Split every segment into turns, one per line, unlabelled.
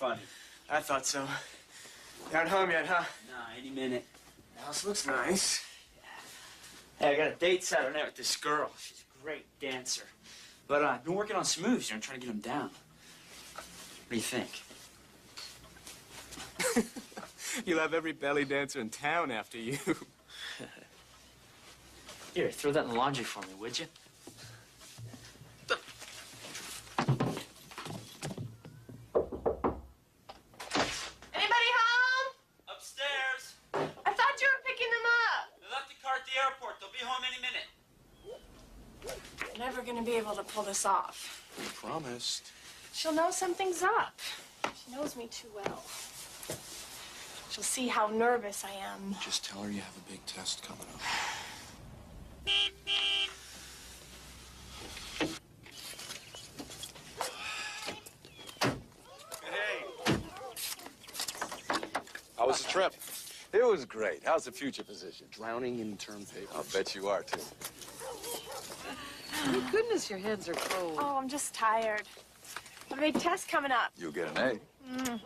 funny.
I thought so. You aren't home yet, huh?
Nah, any minute.
The house looks nice.
Hey, I got a date Saturday night with this girl. She's a great dancer. But I've been working on some moves, trying to get them down. What do you think?
You'll have every belly dancer in town after you.
Here, throw that in the laundry for me, would you?
Anybody home?
Upstairs.
I thought you were picking them up.
They left the car at the airport. They'll be home any minute.
I'm never gonna be able to pull this off.
You promised.
She'll know something's up. She knows me too well. She'll see how nervous I am.
Just tell her you have a big test coming up.
Hey. How was the trip?
It was great. How's the future position?
Drowning in term paper.
I'll bet you are, too.
Thank goodness your hands are cold.
Oh, I'm just tired. A big test coming up.
You'll get an A.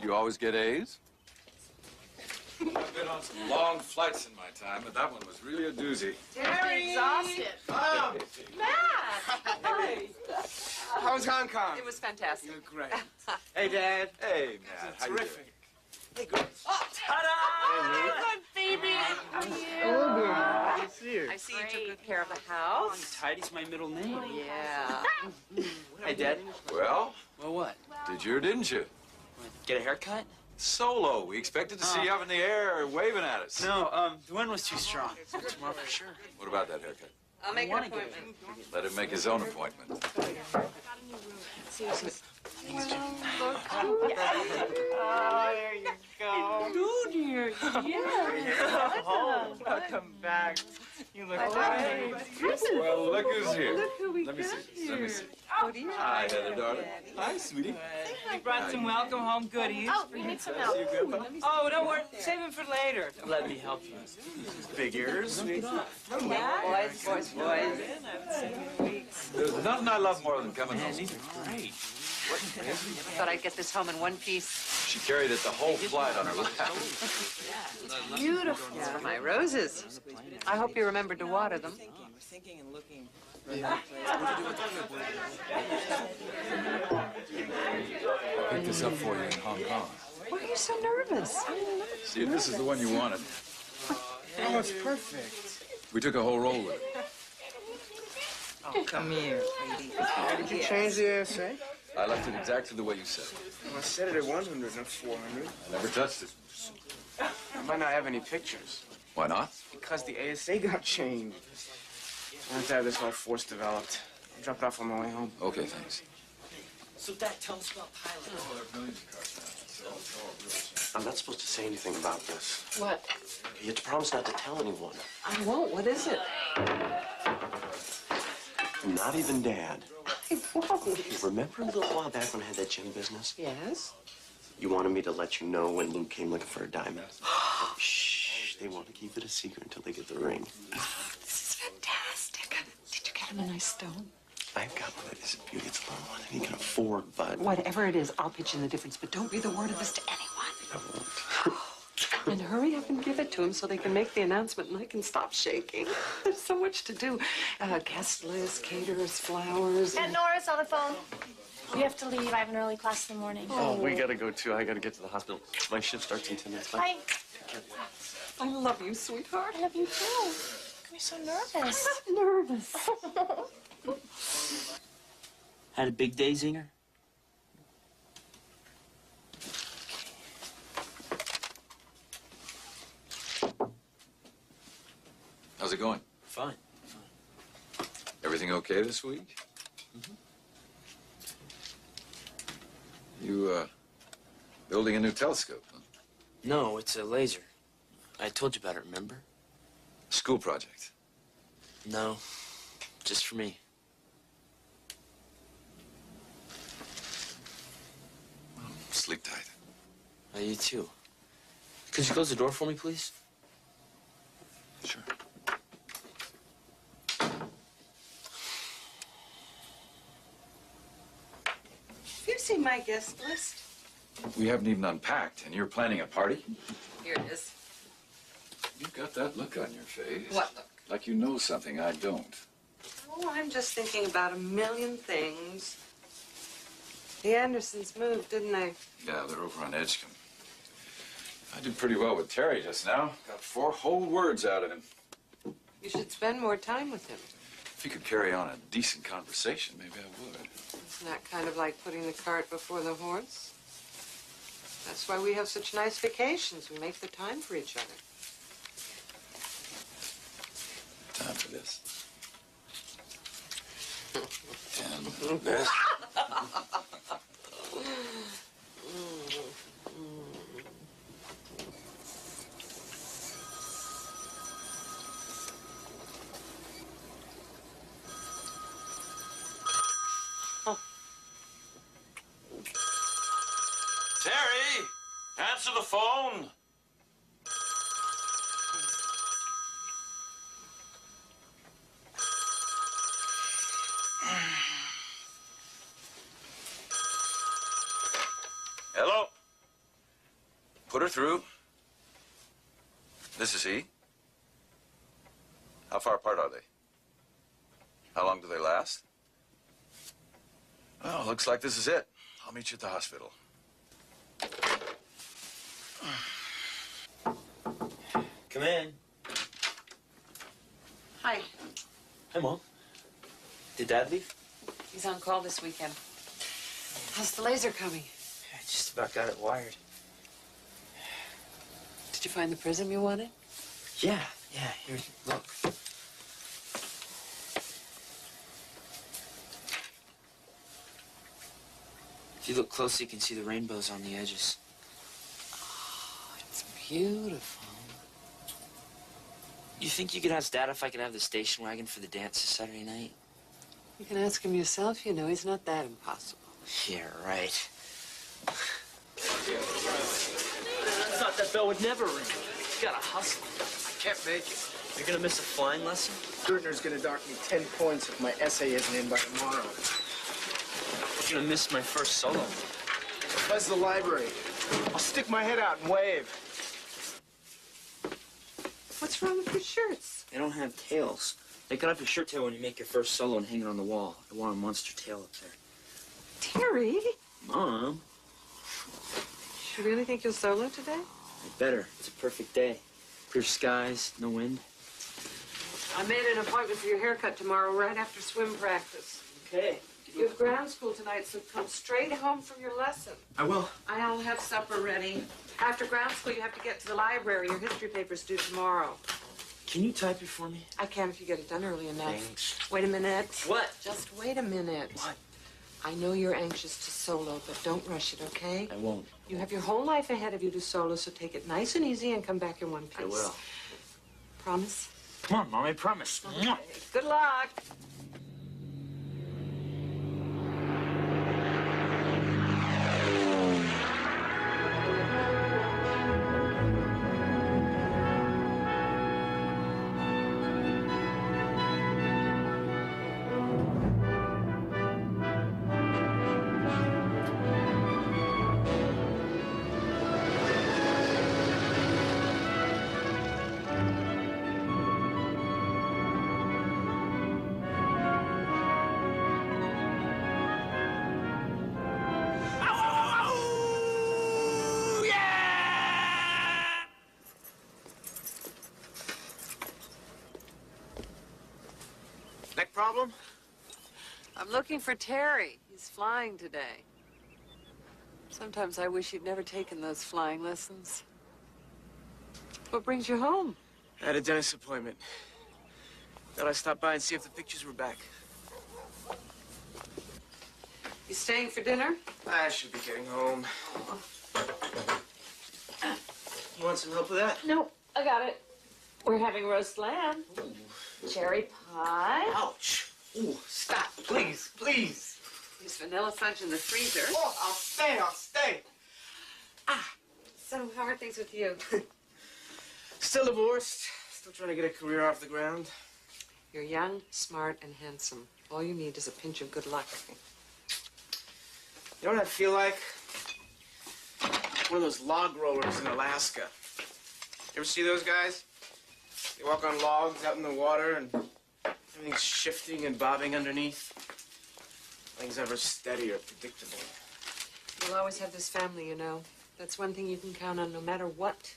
You always get A's? I've been on some long flights in my time, but that one was really a doozy.
I'm exhausted.
Oh,
Matt! Hi.
how was Hong Kong?
It was fantastic.
You look great.
Hey, Dad.
Hey, Matt. How you doing?
Terrific.
Hey, Grace. Ta-da!
Hi, baby. How are you?
I see you took good care of the house.
Tidy's my middle name.
Yeah.
Hey, Dad.
Well,
Well, what?
did you or didn't you?
Get a haircut?
Solo. We expected to see you up in the air waving at us.
No, the wind was too strong. Tomorrow for sure.
What about that haircut?
I'll make an
wanna get
appointment.
Let him make his own appointment.
Oh, there you go.
Oh, dear.
Oh, welcome back. You look great.
Well, look who's here.
Look who we
Let me
got
see this.
here.
Let me see.
Oh, dear.
Hi, Heather, darling. Hi, sweetie.
We brought some welcome home goodies.
Oh, we need some milk.
Oh, don't worry. Save them for later.
Let me help you.
Big ears.
Boys.
There's nothing I love more than coming
Man,
home.
these are great.
Thought I'd get this home in one piece.
She carried it the whole flight on her lap.
Beautiful.
Yeah, my roses. I hope you remembered to water them.
Thinking and looking.
I picked this up for you in Hong Kong.
Why are you so nervous?
See if this is the one you wanted.
Oh, it's perfect.
We took a whole roll with it.
Oh, come here, lady.
Did you change the ASA?
I left it exactly the way you said.
I set it at 100, not 400.
I never touched it.
I might not have any pictures.
Why not?
Because the ASA got changed. I have to have this whole force developed. I'll drop it off on my way home.
Okay, thanks.
So, Dad, tell us about Pilot.
I'm not supposed to say anything about this.
What?
You have to promise not to tell anyone.
I won't. What is it?
Not even Dad.
I won't.
Remember a little while back when I had that gym business?
Yes?
You wanted me to let you know when Luke came looking for a diamond. Shh. They want to keep it a secret until they get the ring.
This is fantastic. Did you get him a nice stone?
I've got one that isn't beauty. It's a little one that he can afford, but...
Whatever it is, I'll pitch in the difference, but don't breathe a word of this to anyone.
I won't.
And hurry up and give it to him so they can make the announcement and I can stop shaking. There's so much to do. Guest list, caterers, flowers.
Aunt Nora's on the phone. We have to leave. I have an early class in the morning.
Oh, we gotta go, too. I gotta get to the hospital. My shift starts in 10 minutes. Bye.
Bye.
I love you, sweetheart.
I love you too. Make me so nervous.
I'm nervous.
Had a big day, Zinger?
How's it going?
Fine.
Everything okay this week? You, building a new telescope, huh?
No, it's a laser. I told you about it, remember?
School project.
No, just for me.
Sleep tight.
You too. Could you close the door for me, please?
Sure.
Have you seen my guest list?
We haven't even unpacked, and you're planning a party?
Here it is.
You've got that look on your face.
What look?
Like you know something I don't.
Oh, I'm just thinking about a million things. The Andersons moved, didn't they?
Yeah, they're over on Edgecombe. I did pretty well with Terry just now. Got 4 whole words out of him.
You should spend more time with him.
If he could carry on a decent conversation, maybe I would.
Isn't that kind of like putting the cart before the horse? That's why we have such nice vacations. We make the time for each other.
Time for this. And this. Terry, answer the phone. Hello? Put her through. This is he. How far apart are they? How long do they last? Well, looks like this is it. I'll meet you at the hospital.
Come in.
Hi.
Hi, Mom. Did Dad leave?
He's on call this weekend. How's the laser coming?
I just about got it wired.
Did you find the prism you wanted?
Yeah, here, look. If you look closely, you can see the rainbows on the edges.
Oh, it's beautiful.
You think you could ask Dad if I could have the station wagon for the dance this Saturday night?
You can ask him yourself, you know. He's not that impossible.
Yeah, right. I thought that bell would never ring. You gotta hustle.
I can't make it.
You're gonna miss a flying lesson?
Gertner's gonna dock me 10 points if my essay isn't in by tomorrow.
You're gonna miss my first solo.
Where's the library? I'll stick my head out and wave.
What's wrong with your shirts?
They don't have tails. They cut off your shirt tail when you make your first solo and hang it on the wall. I want a monster tail up there.
Terry?
Mom,
You really think you'll solo today?
I better. It's a perfect day. Clear skies, no wind.
I made an appointment for your haircut tomorrow right after swim practice.
Okay.
You have ground school tonight, so come straight home from your lesson.
I will.
I'll have supper ready. After ground school, you have to get to the library. Your history paper's due tomorrow.
Can you type it for me?
I can if you get it done early enough.
Thanks.
Wait a minute.
What?
Just wait a minute.
What?
I know you're anxious to solo, but don't rush it, okay?
I won't.
You have your whole life ahead of you to solo, so take it nice and easy and come back in one piece.
I will.
Promise?
Come on, Mom, I promise. Mwah.
Good luck.
Neck problem?
I'm looking for Terry. He's flying today. Sometimes I wish he'd never taken those flying lessons. What brings you home?
I had a dentist appointment. Thought I'd stop by and see if the pictures were back.
You staying for dinner?
I should be getting home. You want some help with that?
No, I got it. We're having roast lamb. Cherry pie.
Ouch. Ooh, stop, please, please.
There's vanilla fudge in the freezer.
Oh, I'll stay.
So how are things with you?
Still divorced. Still trying to get a career off the ground.
You're young, smart, and handsome. All you need is a pinch of good luck.
You know what I feel like? one of those log rollers in Alaska. You ever see those guys? They walk on logs out in the water and everything's shifting and bobbing underneath. Nothing's ever steady or predictable.
You'll always have this family, you know. That's one thing you can count on no matter what.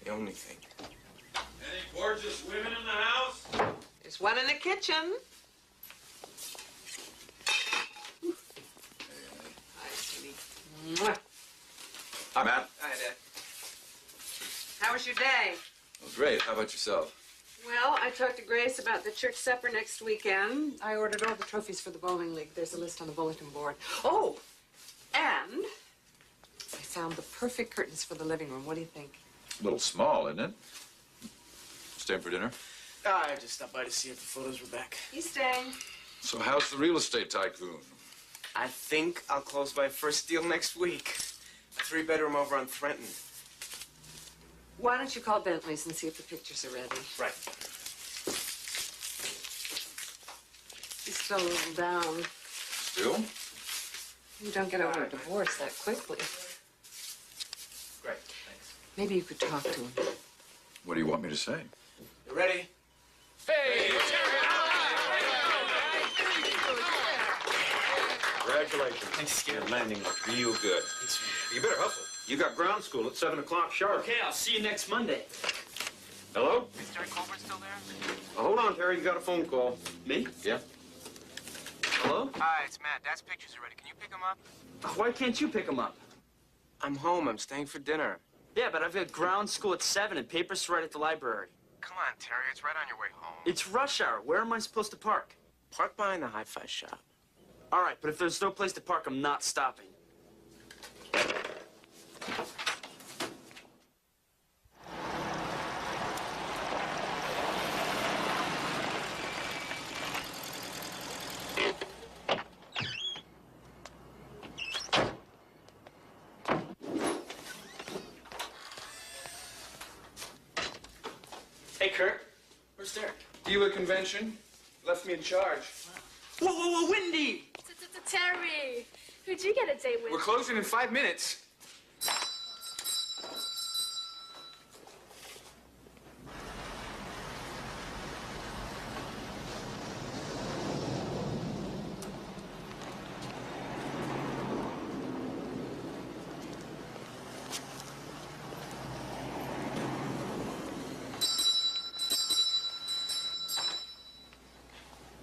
The only thing.
Any gorgeous women in the house?
There's one in the kitchen. Hi, sweetie. Mwah.
Hi, Matt.
Hi, Dad.
How was your day?
Well, great. How about yourself?
Well, I talked to Grace about the church supper next weekend. I ordered all the trophies for the bowling league. There's a list on the bulletin board. Oh, and I found the perfect curtains for the living room. What do you think?
A little small, isn't it? Staying for dinner?
I just stopped by to see if the photos were back.
He's staying.
So how's the real estate tycoon?
I think I'll close my first deal next week. A 3-bedroom over on Threnton.
Why don't you call Bentley's and see if the pictures are ready?
Right.
He's still a little down.
Still?
You don't get over a divorce that quickly.
Great, thanks.
Maybe you could talk to him.
What do you want me to say?
You ready?
Congratulations.
Thanks, Skip.
Your landing looked real good.
Thanks, man.
You better hustle. You got ground school at 7 o'clock sharp.
Okay, I'll see you next Monday.
Hello?
Is Terry Colbert still there?
Hold on, Terry. You got a phone call.
Me?
Yeah?
Hello?
Hi, it's Matt. Dad's pictures are ready. Can you pick them up?
Why can't you pick him up?
I'm home. I'm staying for dinner.
Yeah, but I've got ground school at 7 and papers to write at the library.
Come on, Terry. It's right on your way home.
It's rush hour. Where am I supposed to park?
Park behind the hi-fi shop.
All right, but if there's no place to park, I'm not stopping. Hey, Kurt. Where's Derek?
Dealer convention. Left me in charge.
Whoa, Wendy!
Terry, who'd you get a date with?
We're closing in 5 minutes.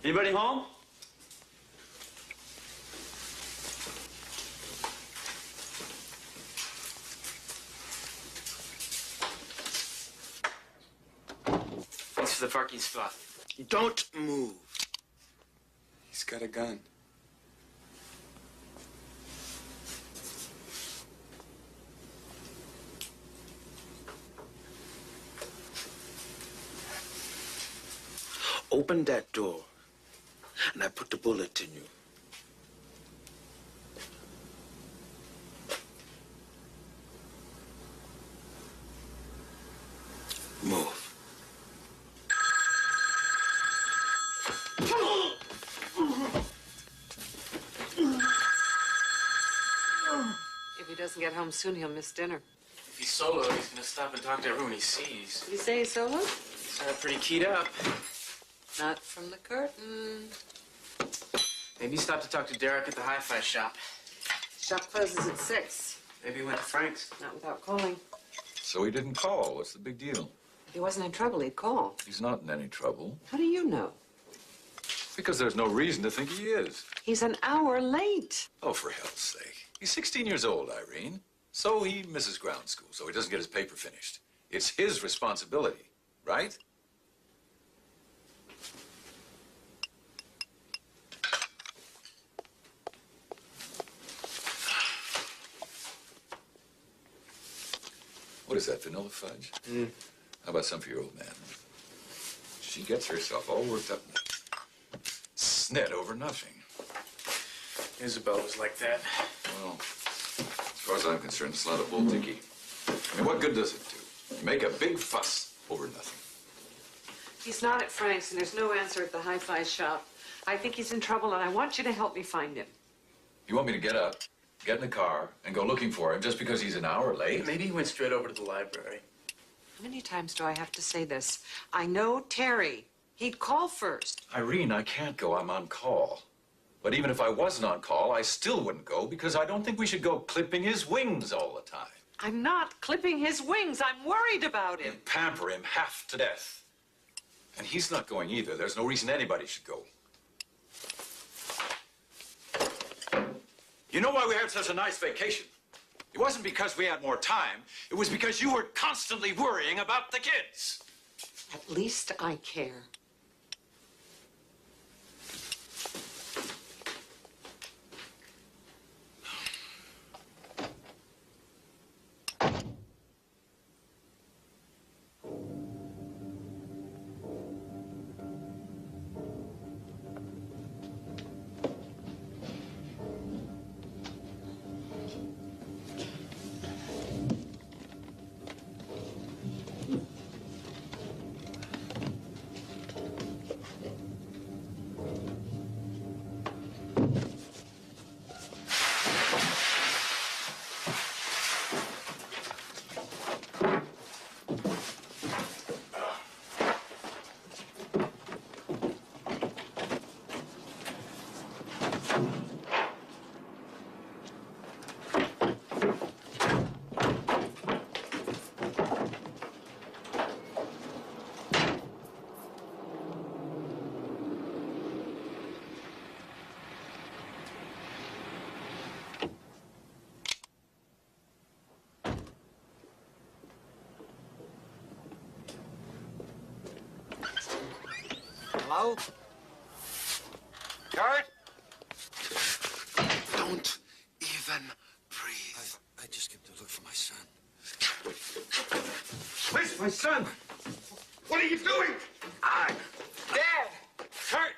Anybody home? Thanks for the parking spot.
Don't move. He's got a gun. Open that door, and I put the bullet in you. Move.
If he doesn't get home soon, he'll miss dinner.
If he's solo, he's gonna stop and talk to everyone he sees.
Did he say he's solo?
He's pretty keyed up.
Not from the curtain.
Maybe he stopped to talk to Derek at the hi-fi shop.
Shop closes at 6.
Maybe he went to Frank's.
Not without calling.
So he didn't call. What's the big deal?
If he wasn't in trouble, he'd call.
He's not in any trouble.
How do you know?
Because there's no reason to think he is.
He's an hour late.
Oh, for hell's sake. He's 16 years old, Irene. So he misses ground school, so he doesn't get his paper finished. It's his responsibility, right? What is that, vanilla fudge? How about some for your old man? She gets herself all worked up. Snit over nothing.
Isabel was like that.
Well, as far as I'm concerned, it's not a bull dicky. I mean, what good does it do? You make a big fuss over nothing.
He's not at Frank's, and there's no answer at the hi-fi shop. I think he's in trouble, and I want you to help me find him.
You want me to get up, get in the car, and go looking for him just because he's an hour late?
Maybe he went straight over to the library.
How many times do I have to say this? I know Terry. He'd call first.
Irene, I can't go. I'm on call. But even if I wasn't on call, I still wouldn't go because I don't think we should go clipping his wings all the time.
I'm not clipping his wings. I'm worried about him.
And pamper him half to death. And he's not going either. There's no reason anybody should go. You know why we had such a nice vacation? It wasn't because we had more time. It was because you were constantly worrying about the kids.
At least I care.
Hello?
Kurt?
Don't even breathe. I just came to look for my son.
Where's my son? What are you doing?
Dad!
Kurt!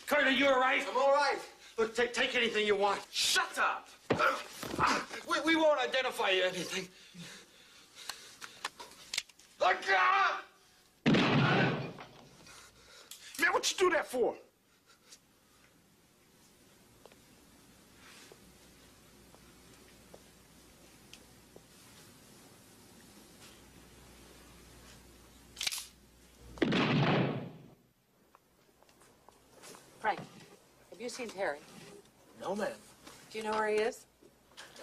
Kurt, are you all right?
I'm all right.
Look, take anything you want.
Shut up!
We won't identify anything. Look out! Man, what you do that for?
Frank, have you seen Terry?
No, ma'am.
Do you know where he is?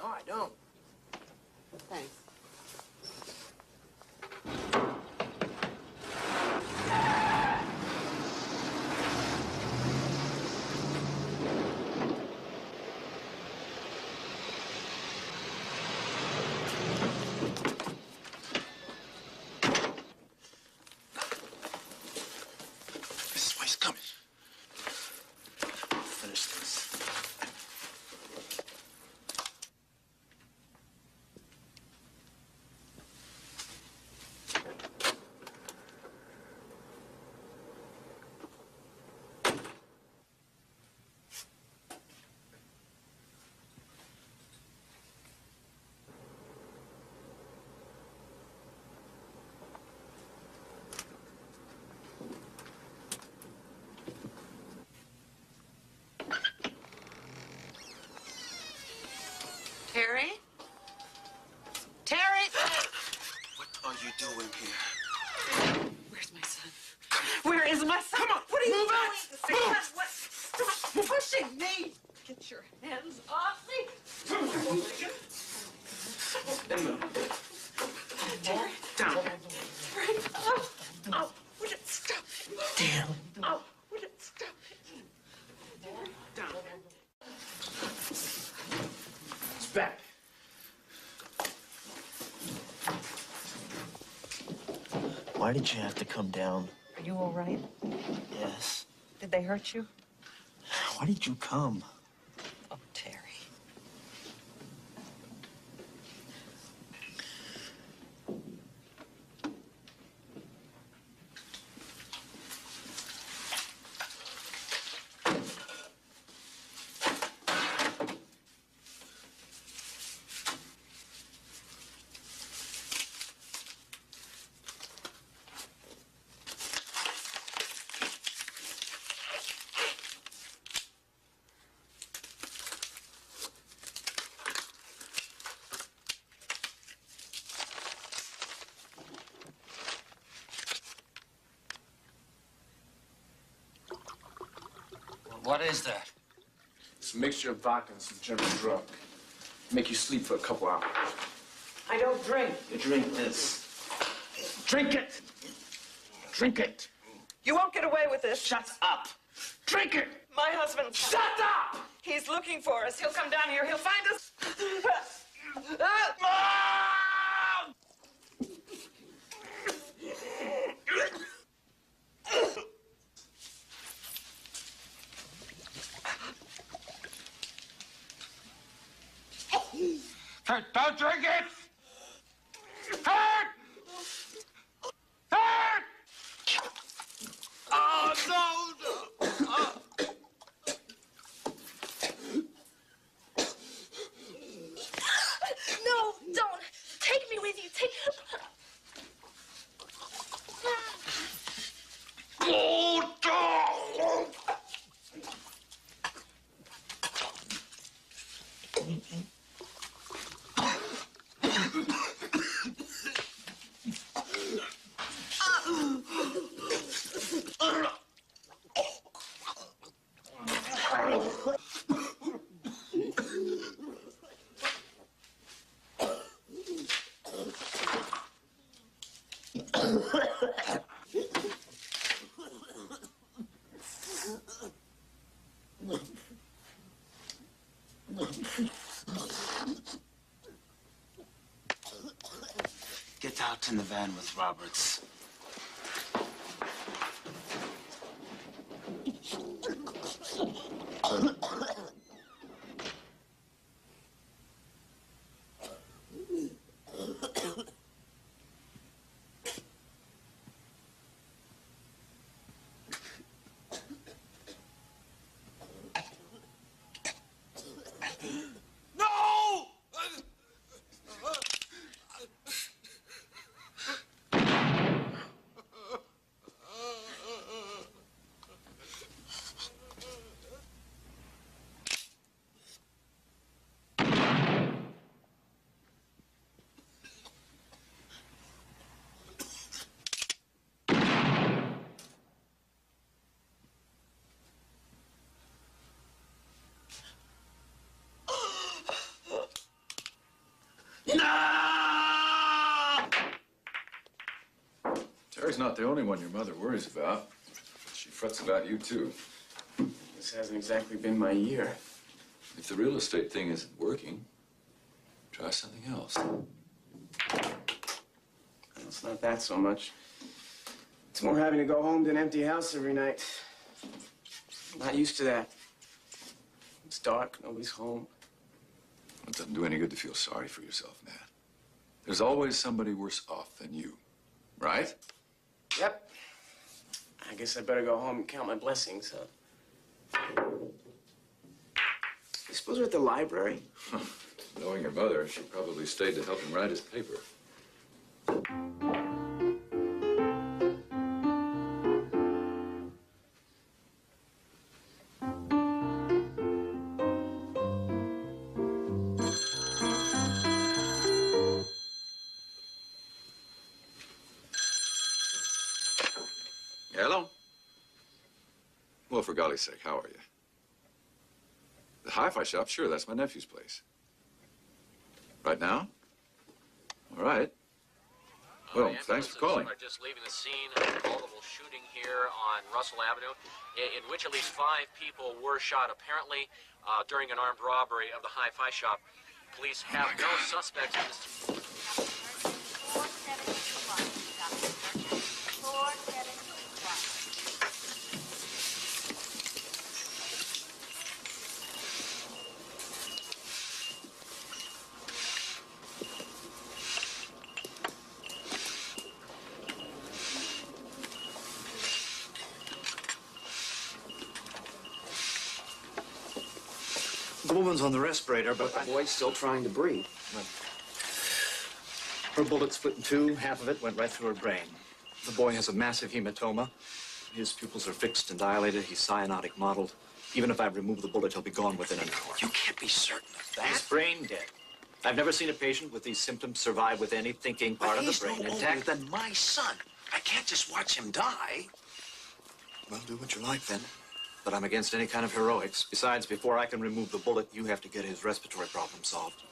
No, I don't.
Thanks.
This is why he's coming.
Finish this.
Terry? Terry!
What are you doing here?
Where's my son? Where is my son? Come on! What are you doing? Move! What? Stop pushing me! Get your hands off me! Terry.
Down.
Terry. Oh, oh, would it stop?
Damn.
Oh, would it stop?
Down. It's back.
Why did you have to come down?
Are you all right?
Yes.
Did they hurt you?
Why did you come?
Oh, Terry.
What is that?
It's a mixture of vodka and some German drug. Make you sleep for a couple hours.
I don't drink.
You drink this. Drink it! Drink it!
You won't get away with this.
Shut up! Drink it!
My husband.
Shut up!
He's looking for us. He'll come down here. He'll find us.
Mom!
Kurt, don't drink it! Kurt! Kurt! Oh, no!
No, don't. Take me with you. Take.
Oh, dog!
Get out in the van with Roberts.
No!
Terry's not the only one your mother worries about. She frets about you, too.
This hasn't exactly been my year.
If the real estate thing isn't working, try something else.
It's not that so much. It's more having to go home to an empty house every night. I'm not used to that. It's dark, nobody's home.
It doesn't do any good to feel sorry for yourself, Matt. There's always somebody worse off than you, right?
Yep. I guess I better go home and count my blessings, huh? I suppose we're at the library.
Knowing your mother, she probably stayed to help him write his paper. Hello? Well, for golly's sake, how are you? The hi-fi shop? Sure, that's my nephew's place. Right now? All right. Well, thanks for calling.
Are just leaving the scene of a multiple shooting here on Russell Avenue, in which at least 5 people were shot, apparently during an armed robbery of the hi-fi shop. Police have no suspects in this.
471.
The woman's on the respirator, but
The boy's still trying to breathe.
her bullet split in two. Half of it went right through her brain. The boy has a massive hematoma. His pupils are fixed and dilated. He's cyanotic mottled. Even if I remove the bullet, he'll be gone within an hour. You can't be certain of that. He's brain dead. I've never seen a patient with these symptoms survive with any thinking part of the brain
He's no
intact.
older than my son. I can't just watch him die.
Well, do what you like then. But I'm against any kind of heroics. Besides, before I can remove the bullet, you have to get his respiratory problem solved.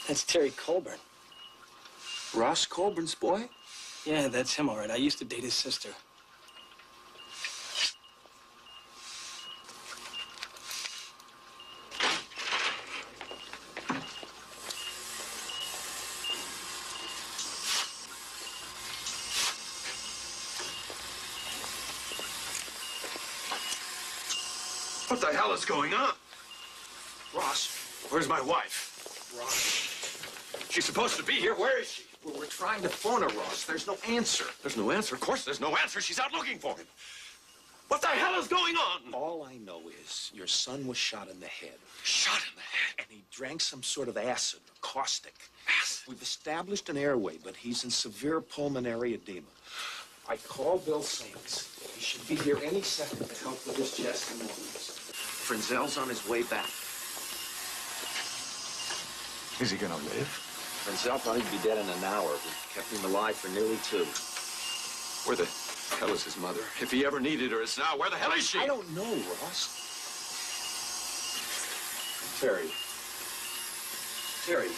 That's Terry Colburn.
Ross Colburn's boy?
Yeah, that's him, all right. I used to date his sister.
What the hell is going on? Ross, where's my wife?
Ross.
She's supposed to be here. Where is she?
Well, we're trying to phone her, Ross. There's no answer.
There's no answer. Of course there's no answer. She's out looking for him. What the hell is going on?
All I know is your son was shot in the head.
Shot in the head?
And he drank some sort of acid, caustic.
Acid?
We've established an airway, but he's in severe pulmonary edema. I called Bill Saints. He should be here any second to help with his chest and lungs. Frenzel's on his way back.
Is he gonna live?
Frenzel thought he'd be dead in an hour. We kept him alive for nearly 2.
Where the hell is his mother? If he ever needed her, it's now. Where the hell is she?
I don't know, Ross. Terry. Terry.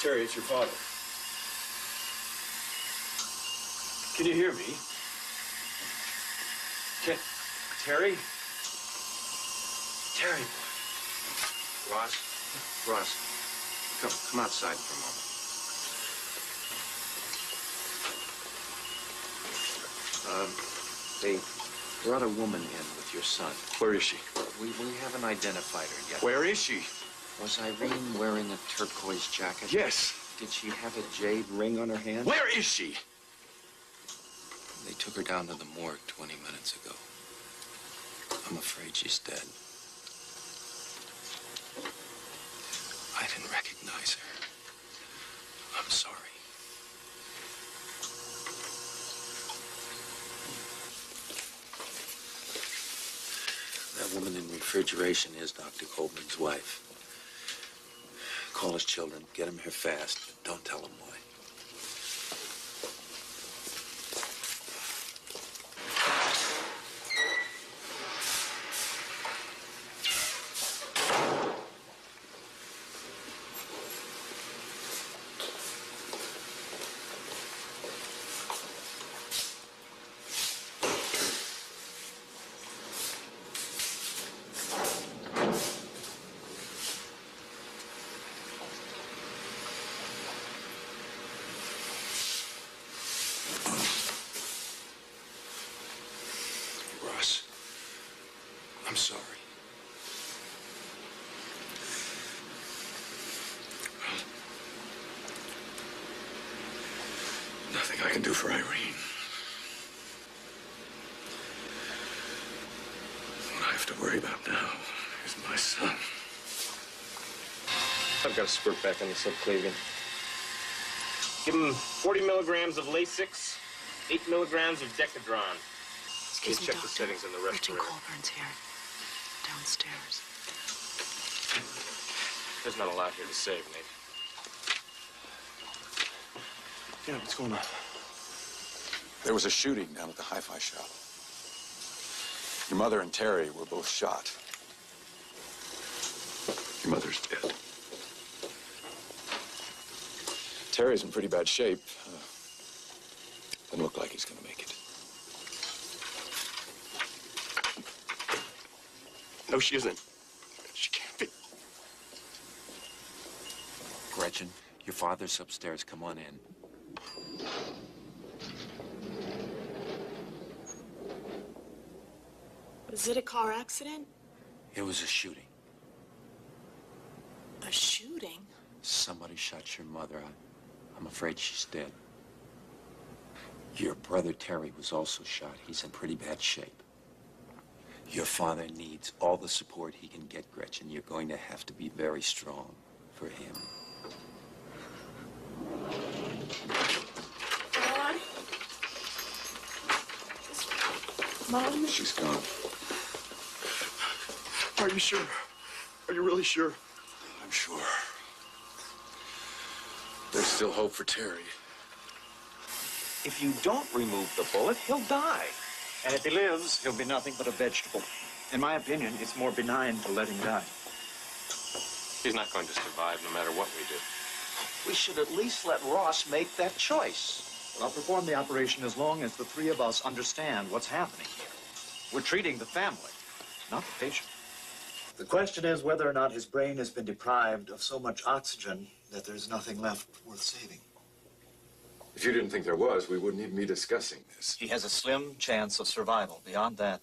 Terry, it's your father. Can you hear me? Terry? Terry.
Ross, come outside for a moment.
They brought a woman in with your son.
Where is she?
We haven't identified her yet.
Where is she?
Was Irene wearing a turquoise jacket?
Yes.
Did she have a jade ring on her hand?
Where is she?
They took her down to the morgue 20 minutes ago. I'm afraid she's dead. I didn't recognize her. I'm sorry. That woman in refrigeration is Dr. Colburn's wife. Call his children, get him here fast. Don't tell him why. Ross, I'm sorry.
Nothing I can do for Irene. What I have to worry about now is my son.
I've got a squirt back on the subclavian. Give him 40 milligrams of Lasix, 8 milligrams of Decadron.
Excuse me,
check
Doctor.
the settings on the
Richard
respirator.
Colburn's here. Downstairs.
There's not a lot here to save, Nate.
Yeah, what's going on?
There was a shooting down at the hi-fi shop. Your mother and Terry were both shot. Your mother's dead. Terry's in pretty bad shape. Doesn't look like he's gonna make it.
No, she isn't. She can't be.
Gretchen, your father's upstairs. Come on in.
Was it a car accident?
It was a shooting.
A shooting?
Somebody shot your mother. I'm afraid she's dead. Your brother Terry was also shot. He's in pretty bad shape. Your father needs all the support he can get, Gretchen. You're going to have to be very strong for him.
Mom?
She's gone.
Are you sure? Are you really sure?
I'm sure. There's still hope for Terry.
If you don't remove the bullet, he'll die. And if he lives, he'll be nothing but a vegetable. In my opinion, it's more benign to let him die.
He's not going to survive no matter what we do.
We should at least let Ross make that choice. I'll perform the operation as long as the three of us understand what's happening here. We're treating the family, not the patient. The question is whether or not his brain has been deprived of so much oxygen that there's nothing left worth saving.
If you didn't think there was, we wouldn't even be discussing this.
He has a slim chance of survival. Beyond that,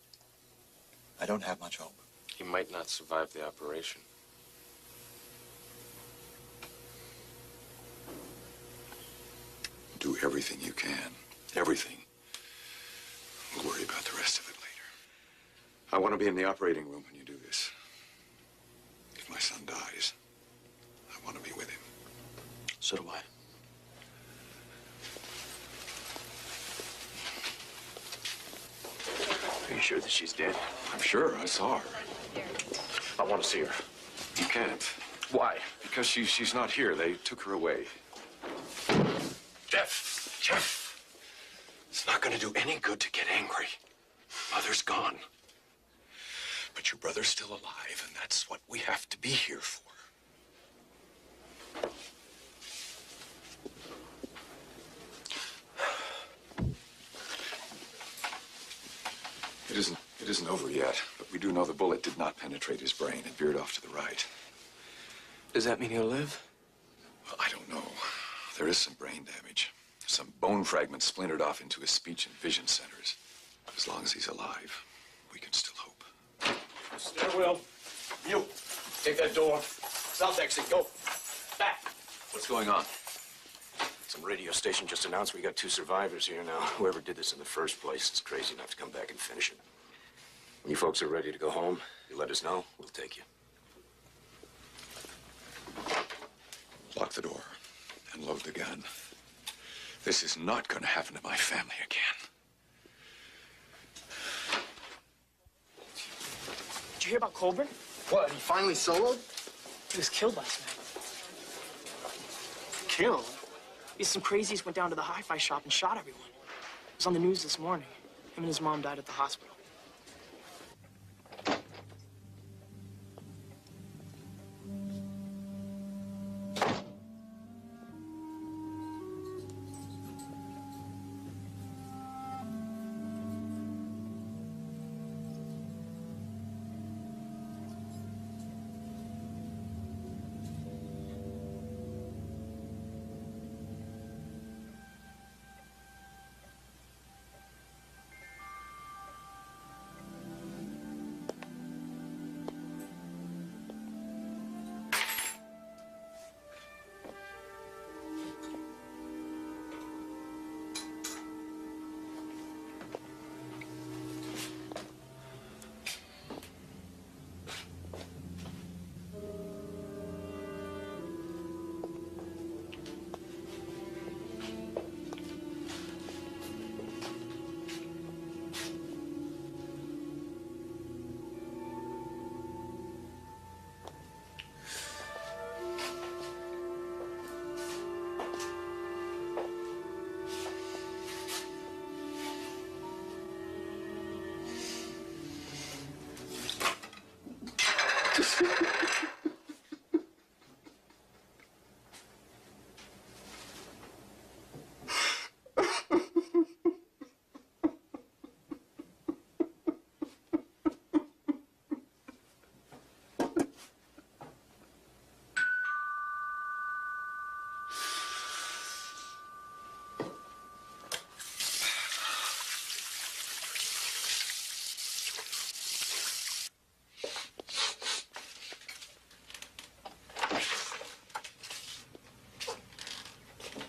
I don't have much hope.
He might not survive the operation.
Do everything you can. Everything. We'll worry about the rest of it later. I want to be in the operating room when you do this. If my son dies, I want to be with him.
So do I. Are you sure that she's dead?
I'm sure. I saw her.
I want to see her.
You can't.
Why?
Because she's not here. They took her away.
Jeff, it's not going to do any good to get angry.
Mother's gone. But your brother's still alive, and that's what we have to be here for. It isn't over yet, but we do know the bullet did not penetrate his brain. It veered off to the right.
Does that mean he'll live?
Well, I don't know. There is some brain damage. Some bone fragments splintered off into his speech and vision centers. As long as he's alive, we can still hope.
Stairwell. You. Take that door. South exit. Go. Back.
What's going on? Some radio station just announced we got 2 survivors here now. Whoever did this in the first place is crazy enough to come back and finish it. When you folks are ready to go home, you let us know. We'll take you.
Lock the door and load the gun. This is not going to happen to my family again.
Did you hear about Colburn?
What, he finally soloed?
He was killed last night. Killed? These some crazies went down to the hi-fi shop and shot everyone. It was on the news this morning. Him and his mom died at the hospital.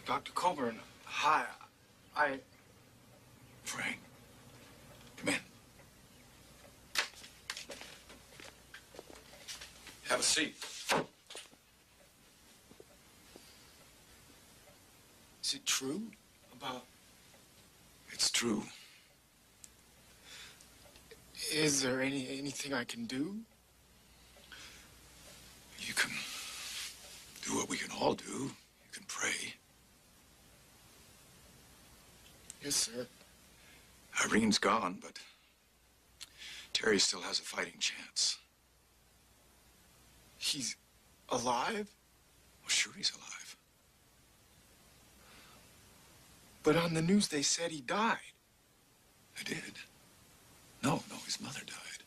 Dr. Colburn, hi.
Frank, come in. Have a seat.
Is it true about...
It's true.
Is there anything I can do?
You can do what we can all do. You can pray.
Yes, sir.
Irene's gone, but Terry still has a fighting chance.
He's alive?
Well, sure he's alive.
But on the news they said he died.
They did. No, his mother died.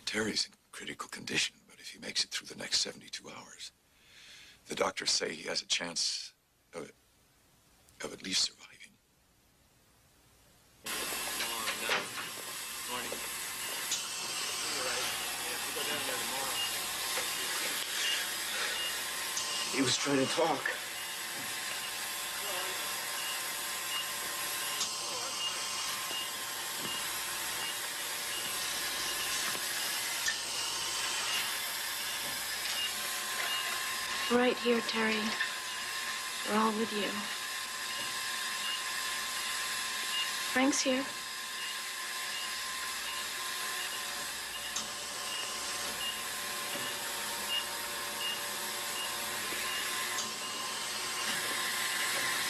Terry's in critical condition, but if he makes it through the next 72 hours, the doctors say he has a chance of at least surviving.
He was trying to talk.
Right here, Terry. We're all with you. Frank's here.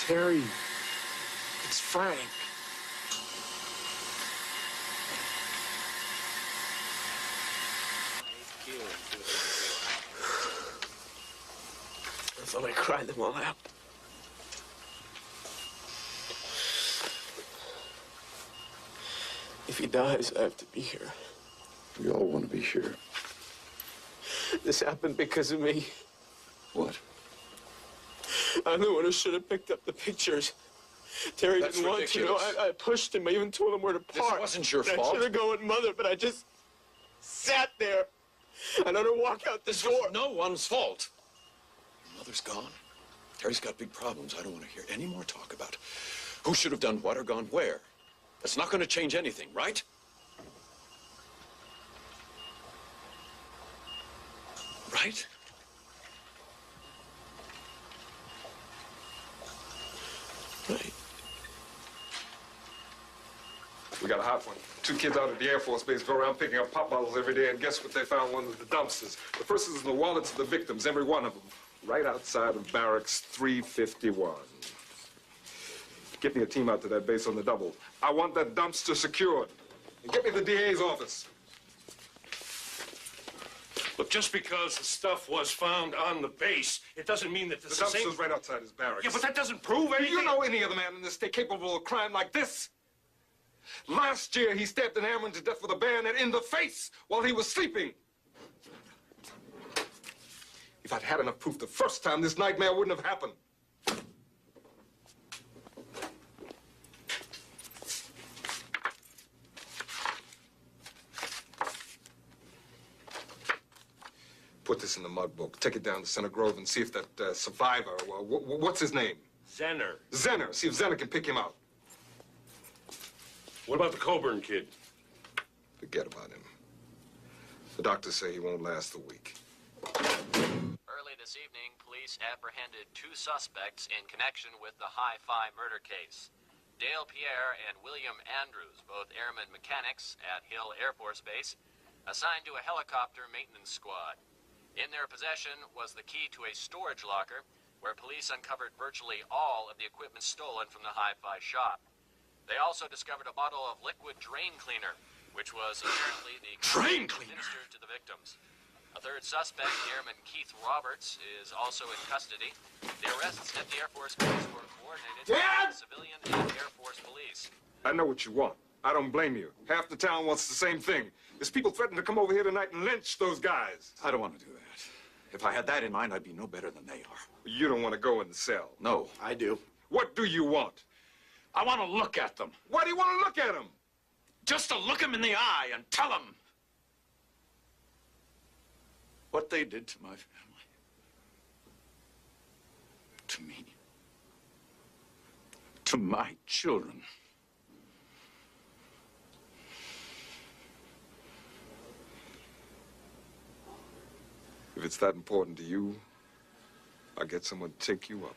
Terry, it's Frank.
I thought I cried them all out. If he dies, I have to be here.
We all want to be here.
This happened because of me.
What?
I'm the one who should have picked up the pictures. Terry
That's
didn't want
ridiculous.
to. I pushed him. I even told him where to park.
This wasn't your
And
fault.
I should have gone with Mother, but I just sat there. I let her walk out this door.
No one's fault. Your mother's gone. Terry's got big problems. I don't want to hear any more talk about who should have done what or gone where. That's not going to change anything, right? Right?
Right.
We got a hot one. 2 kids out at the Air Force Base go around picking up pop bottles every day, and guess what they found one of the dumpsters? The first is in the wallets of the victims, every one of them, right outside of Barracks 351. Get me a team out to that base on the double. I want that dumpster secured. And get me the DA's office.
Look, just because the stuff was found on the base, it doesn't mean that
The
this is
dumpster's right outside his barracks.
Yeah, but that doesn't prove
Do
anything.
you know any other man in this state capable of a crime like this? Last year, he stabbed an airman to death with a bayonet in the face while he was sleeping. If I'd had enough proof the first time, this nightmare wouldn't have happened. Put this in the mug book. Take it down to Center Grove and see if that survivor, what's his name?
Zenner.
Zenner. See if Zenner can pick him out.
What about the Coburn kid?
Forget about him. The doctors say he won't last a week.
Early this evening, police apprehended 2 suspects in connection with the Hi-Fi murder case. Dale Pierre and William Andrews, both airmen mechanics at Hill Air Force Base, assigned to a helicopter maintenance squad. In their possession was the key to a storage locker where police uncovered virtually all of the equipment stolen from the Hi-Fi shop. They also discovered a bottle of liquid drain cleaner, which was apparently the
Drain cleaner?
administered to the victims. A third suspect, Airman Keith Roberts, is also in custody. The arrests at the Air Force Base were coordinated by the civilian and Air Force police.
I know what you want. I don't blame you. Half the town wants the same thing. There's people threatening to come over here tonight and lynch those guys.
I don't want to do that. If I had that in mind, I'd be no better than they are.
You don't want to go in the cell.
No, I do.
What do you want?
I want to look at them.
Why do you want to look at them?
Just to look them in the eye and tell them
what they did to my family. To me. To my children.
If it's that important to you, I'll get someone to take you up.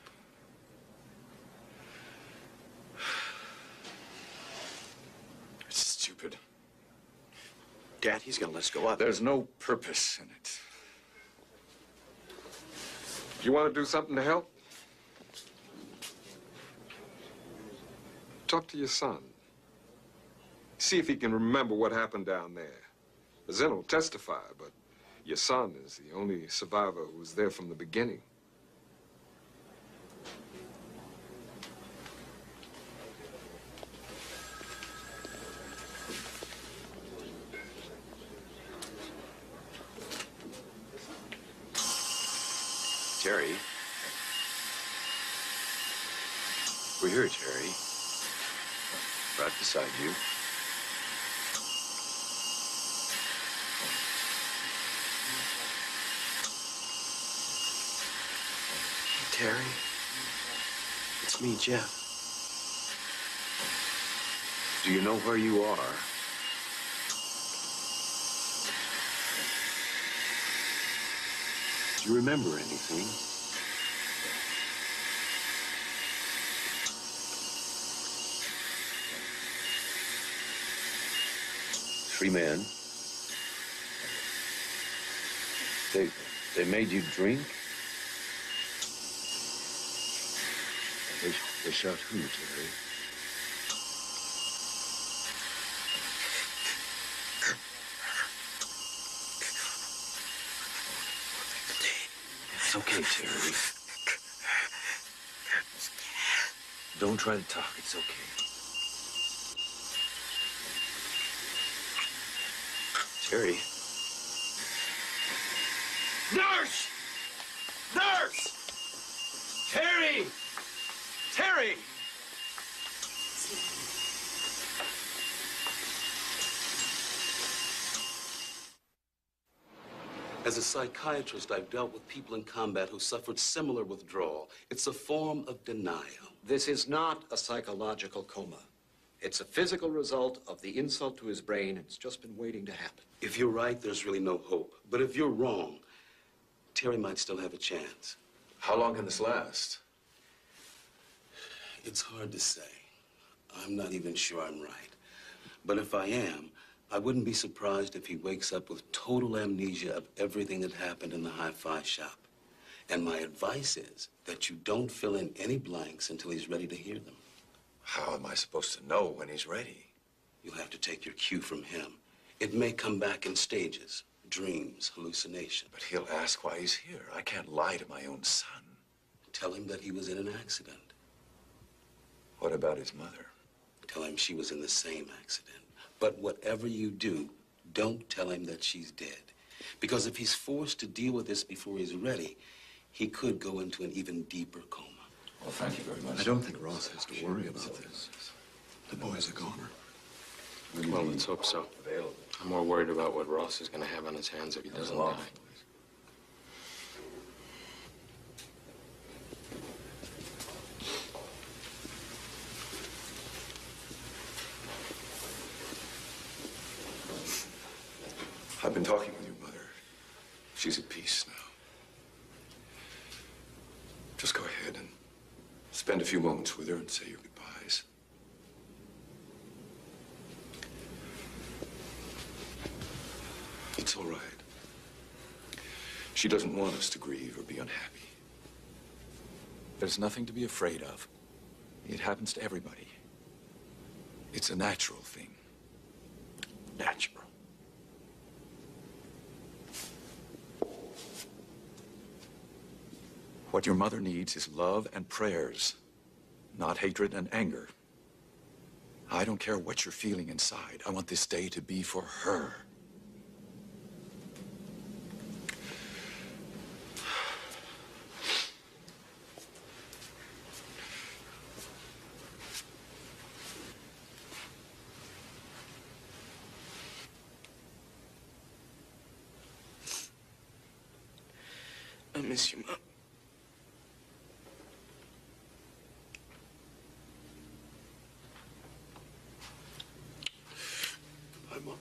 It's stupid.
Dad, he's gonna let us go up.
There's no purpose in it.
You want to do something to help? Talk to your son. See if he can remember what happened down there. Zen will testify, but your son is the only survivor who was there from the beginning.
Terry. We're here, Terry. Right beside you.
Terry, it's me, Jeff.
Do you know where you are? Do you remember anything? Three men. They made you drink? They shot who, Terry? It's okay, Terry. Don't try to talk. It's okay. Terry.
Nurse! Nurse! Terry! Terry!
As a psychiatrist, I've dealt with people in combat who suffered similar withdrawal. It's a form of denial.
This is not a psychological coma. It's a physical result of the insult to his brain. It's just been waiting to happen.
If you're right, there's really no hope. But if you're wrong, Terry might still have a chance.
How long can this last?
It's hard to say. I'm not even sure I'm right. But if I am, I wouldn't be surprised if he wakes up with total amnesia of everything that happened in the hi-fi shop. And my advice is that you don't fill in any blanks until he's ready to hear them.
How am I supposed to know when he's ready?
You'll have to take your cue from him. It may come back in stages, dreams, hallucination.
But he'll ask why he's here. I can't lie to my own son.
Tell him that he was in an accident.
What about his mother?
Tell him she was in the same accident. But whatever you do, don't tell him that she's dead. Because if he's forced to deal with this before he's ready, he could go into an even deeper coma.
Well, thank you very much.
I don't think Ross has to worry about this. The boy's a goner.
Well, let's hope so. I'm more worried about what Ross is going to have on his hands if he doesn't die.
I've been talking with your mother. She's at peace now. Just go ahead and spend a few moments with her and say your goodbyes. It's all right. She doesn't want us to grieve or be unhappy. There's nothing to be afraid of. It happens to everybody. It's a natural thing. Natural. What your mother needs is love and prayers, not hatred and anger. I don't care what you're feeling inside. I want this day to be for her.
I miss you, Mom.
Bye, Mom.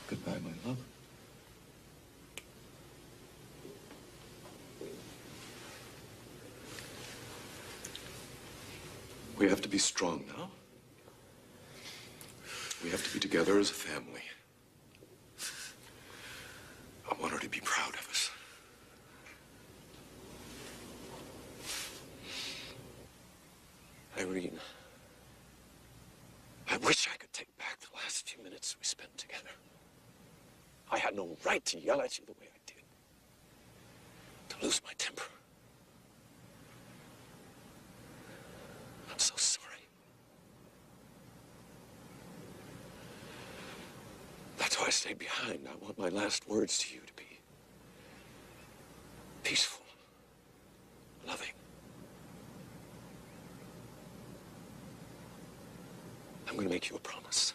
Goodbye, my love. We have to be strong now. We have to be together as a family. I want her to be proud of us.
Irene, I wish I could take back the last few minutes we spent together. I had no right to yell at you the way I did, to lose my temper. I'm so sorry. That's why I stayed behind. I want my last words to you to be peaceful, loving. I'm going to make you a promise.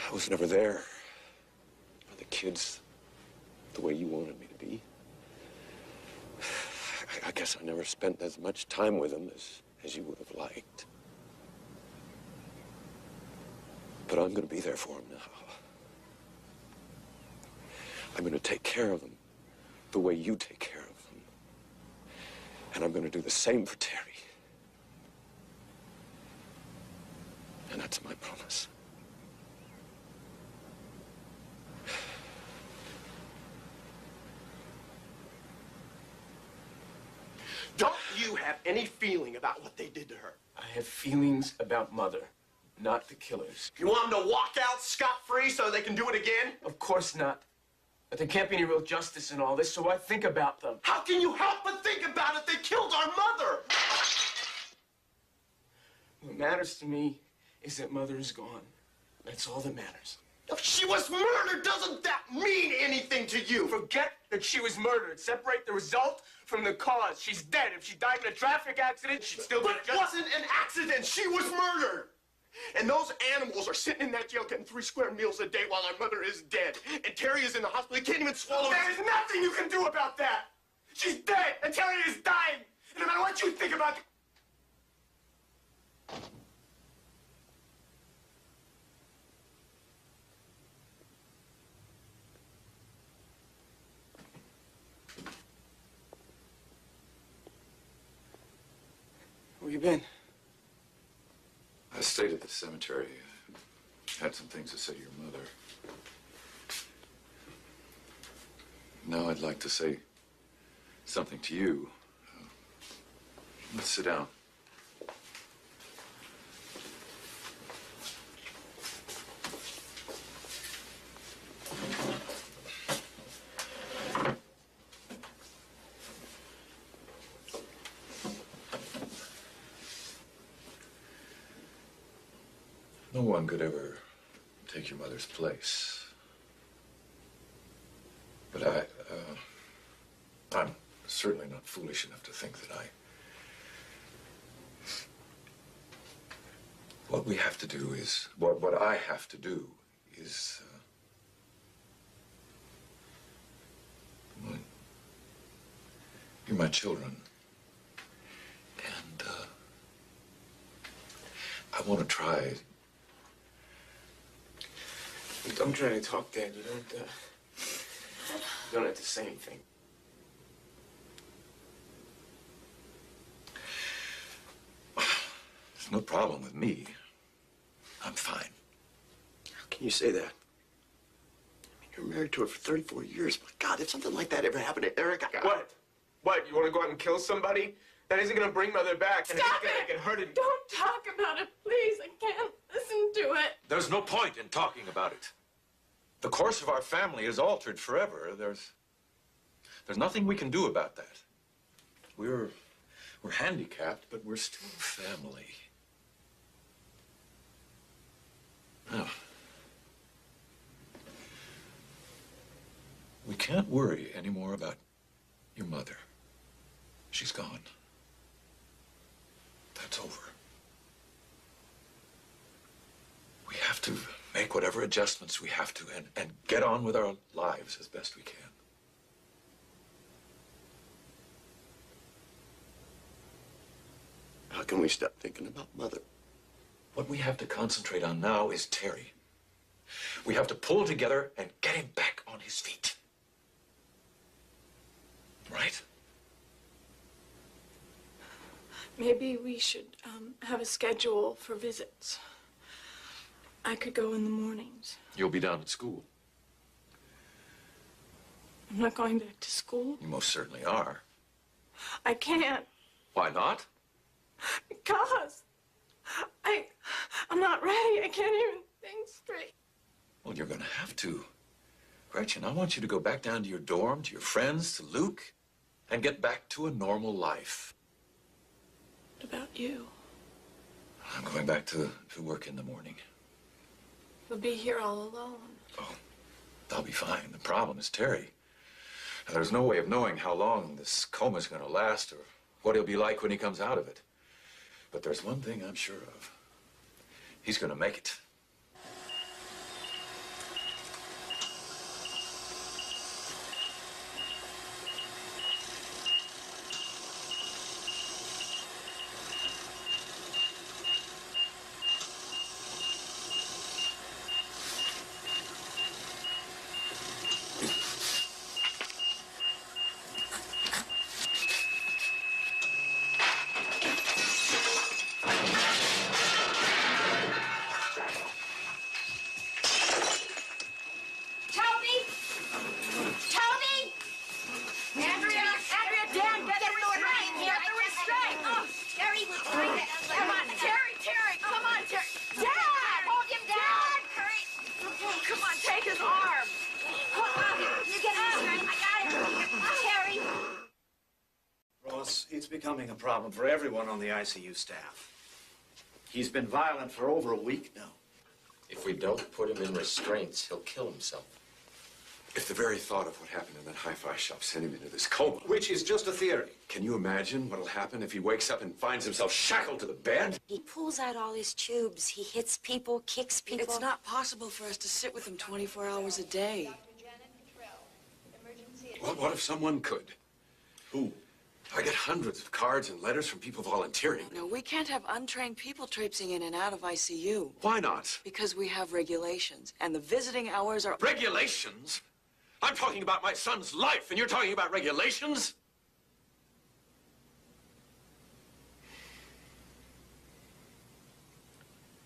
I was never there for the kids the way you wanted me to be. I guess I never spent as much time with them as you would have liked. But I'm going to be there for them now. I'm going to take care of them the way you take care of them. And I'm going to do the same for Terry. And that's my promise.
Don't you have any feeling about what they did to her?
I have feelings about Mother, not the killers.
You want them to walk out scot-free so they can do it again?
Of course not. But there can't be any real justice in all this, so I think about them.
How can you help but think about it? They killed our mother!
What matters to me is that Mother is gone. That's all that matters.
If she was murdered, doesn't that mean anything to you?
Forget that she was murdered. Separate the result from the cause. She's dead. If she died in a traffic accident, she'd still be
But it wasn't an accident. She was murdered. And those animals are sitting in that jail getting 3 square meals a day while our mother is dead. And Terry is in the hospital. He can't even swallow.
There is nothing you can do about that. She's dead, and Terry is dying. And no matter what you think about Where you been?
I stayed at the cemetery. Had some things to say to your mother. Now I'd like to say something to you. Let's sit down. No one could ever take your mother's place. But I'm certainly not foolish enough to think that what we have to do is, what I have to do is, you're my children. And, I want to try.
Don't try to talk, Dad. You don't have to say anything.
There's no problem with me. I'm fine.
How can you say that? I mean, you're married to her for 34 years. My God, if something like that ever happened to Eric,
What? What? You want to go out and kill somebody? That isn't going to bring Mother back, and it's not going to get her to...
Don't talk about it, please. I can't listen to it.
There's no point in talking about it. The course of our family is altered forever. There's nothing we can do about that. We're handicapped, but we're still family. Now, we can't worry anymore about your mother. She's gone. That's over. We have to make whatever adjustments we have to and get on with our lives as best we can.
How can we stop thinking about Mother?
What we have to concentrate on now is Terry. We have to pull together and get him back on his feet. Right?
Maybe we should have a schedule for visits. I could go in the mornings.
You'll be down at school.
I'm not going back to school.
You most certainly are.
I can't.
Why not?
Because I'm not ready. I can't even think straight.
Well, you're gonna have to. Gretchen, I want you to go back down to your dorm, to your friends, to Luke, and get back to a normal life.
What about you?
I'm going back to work in the morning.
You'll be here all alone.
I'll be fine. The problem is Terry. Now, there's no way of knowing how long this coma's gonna last or what he'll be like when he comes out of it. But there's one thing I'm sure of. He's gonna make it.
It's becoming a problem for everyone on the ICU staff. He's been violent for over a week now.
If we don't put him in restraints, he'll kill himself.
If the very thought of what happened in that hi-fi shop sent him into this coma.
Which is just a theory.
Can you imagine what'll happen if he wakes up and finds himself shackled to the bed?
He pulls out all his tubes. He hits people, kicks people.
It's not possible for us to sit with him 24 hours a day.
Well, what if someone could? Who? I get hundreds of cards and letters from people volunteering.
No, we can't have untrained people traipsing in and out of ICU.
Why not?
Because we have regulations, and the visiting hours are...
Regulations? I'm talking about my son's life, and you're talking about regulations?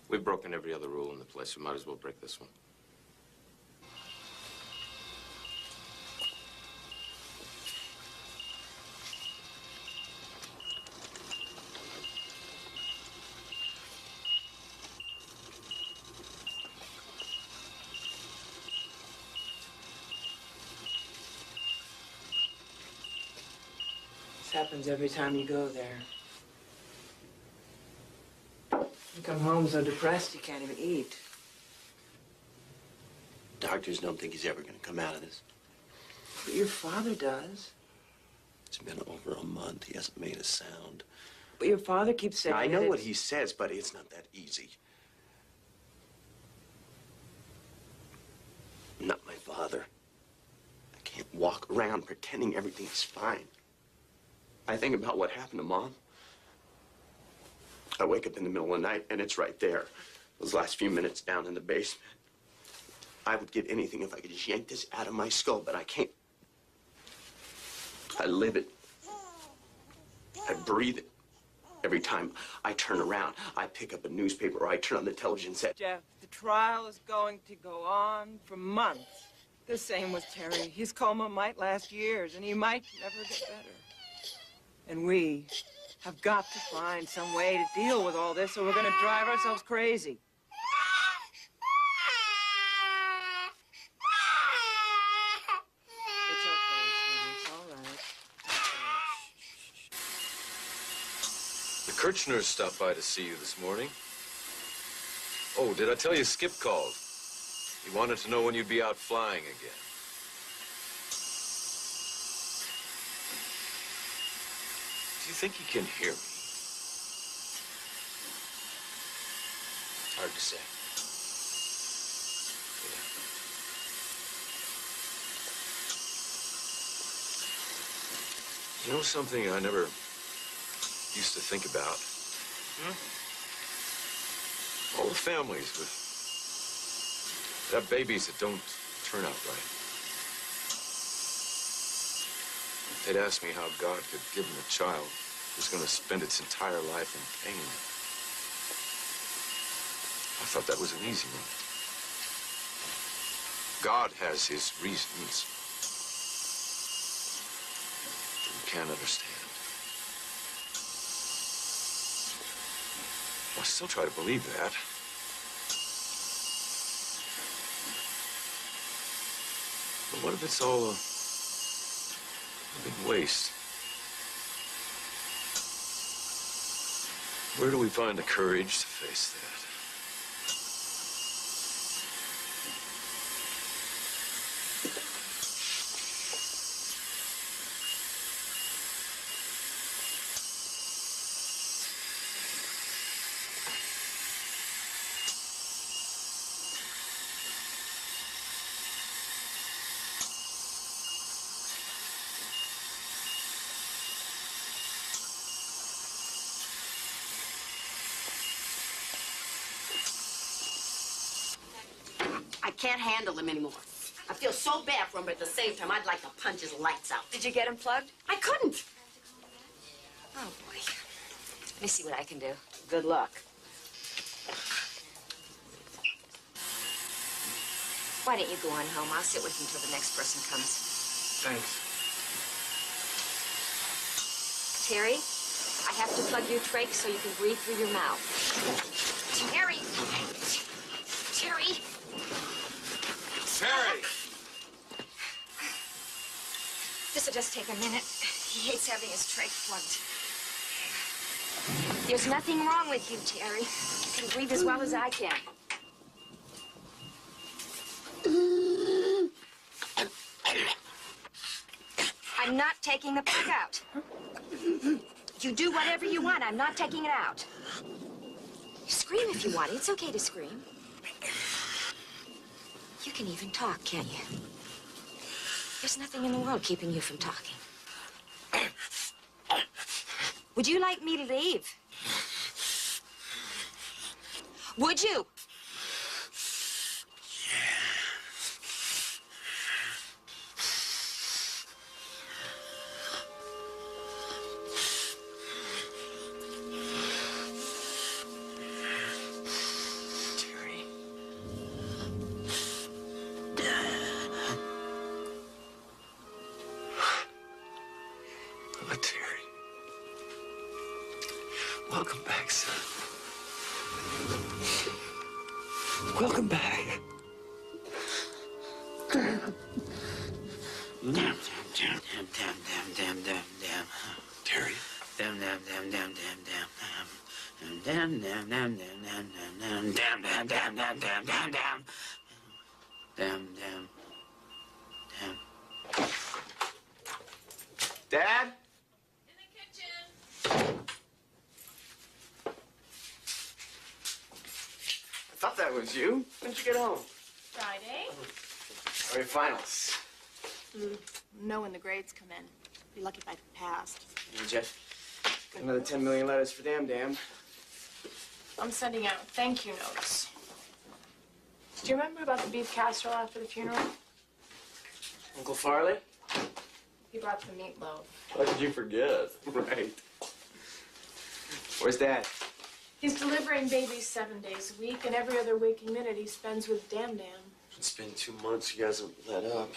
We've broken every other rule in the place. We might as well break this one.
This happens every time you go there. You come home so depressed you can't even eat.
Doctors don't think he's ever going to come out of this.
But your father does.
It's been over a month. He hasn't made a sound.
But your father keeps saying
I know
that
what he says, but it's not that easy. I'm not my father. I can't walk around pretending everything's fine. I think about what happened to Mom. I wake up in the middle of the night, and it's right there. Those last few minutes down in the basement. I would give anything if I could just yank this out of my skull, but I can't. I live it. I breathe it. Every time I turn around, I pick up a newspaper or I turn on the television set.
Jeff, the trial is going to go on for months. The same with Terry. His coma might last years, and he might never get better. And we have got to find some way to deal with all this, or we're going to drive ourselves crazy. It's okay, sweetie. It's all right.
The Kirchners stopped by to see you this morning. Oh, did I tell you Skip called? He wanted to know when you'd be out flying again. Do you think he can hear me?
Hard to say.
You know something I never used to think about? All the families that have babies that don't turn out right. They'd ask me how God could give them a child
was going to spend its entire life in pain. I thought that was an easy one. God has his reasons that we can't understand. I still try to believe that. But what if it's all a big waste? Where do we find the courage to face that?
I can't handle him anymore. I feel so bad for him, but at the same time, I'd like to punch his lights out.
Did you get him plugged?
I couldn't.
Oh, boy. Let me see what I can do.
Good luck.
Why don't you go on home? I'll sit with you until the next person comes.
Thanks.
Terry, I have to plug your trach so you can breathe through your mouth. Terry! Terry!
Terry!
This'll just take a minute. He hates having his trach plugged. There's nothing wrong with you, Terry. You can breathe as well as I can. I'm not taking the plug out. You do whatever you want. I'm not taking it out. Scream if you want. It's okay to scream. You can even talk, can't you? There's nothing in the world keeping you from talking. Would you like me to leave? Would you?
Terry. Welcome back, son. Welcome back.
Damn.
Terry.
Damn.
Dad? I thought that was you. When did you get home?
Friday?
How are your finals?
Know when the grades come in. Be lucky if I passed.
Hey, Jeff. Got another 10 million letters for Damn Damn.
I'm sending out thank you notes. Do you remember about the beef casserole after the funeral?
Uncle Farley?
He brought the meatloaf.
How could you forget? Right. Where's Dad?
He's delivering babies 7 days a week, and every other waking minute he spends with Damn Damn.
It's been 2 months. He hasn't let up.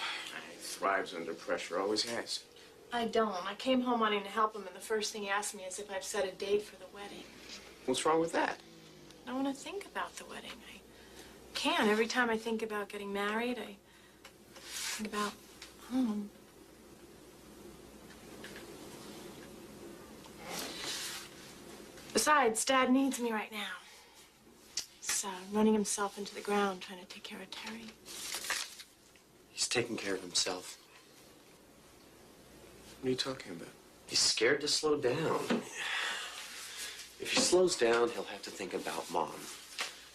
He thrives under pressure. Always has.
I don't. I came home wanting to help him, and the first thing he asked me is if I've set a date for the wedding.
What's wrong with that?
I want to think about the wedding. I can't. Every time I think about getting married, I think about home. Besides, Dad needs me right now. He's running himself into the ground trying to take care of Terry.
He's taking care of himself.
What are you talking about?
He's scared to slow down. If he slows down, he'll have to think about Mom.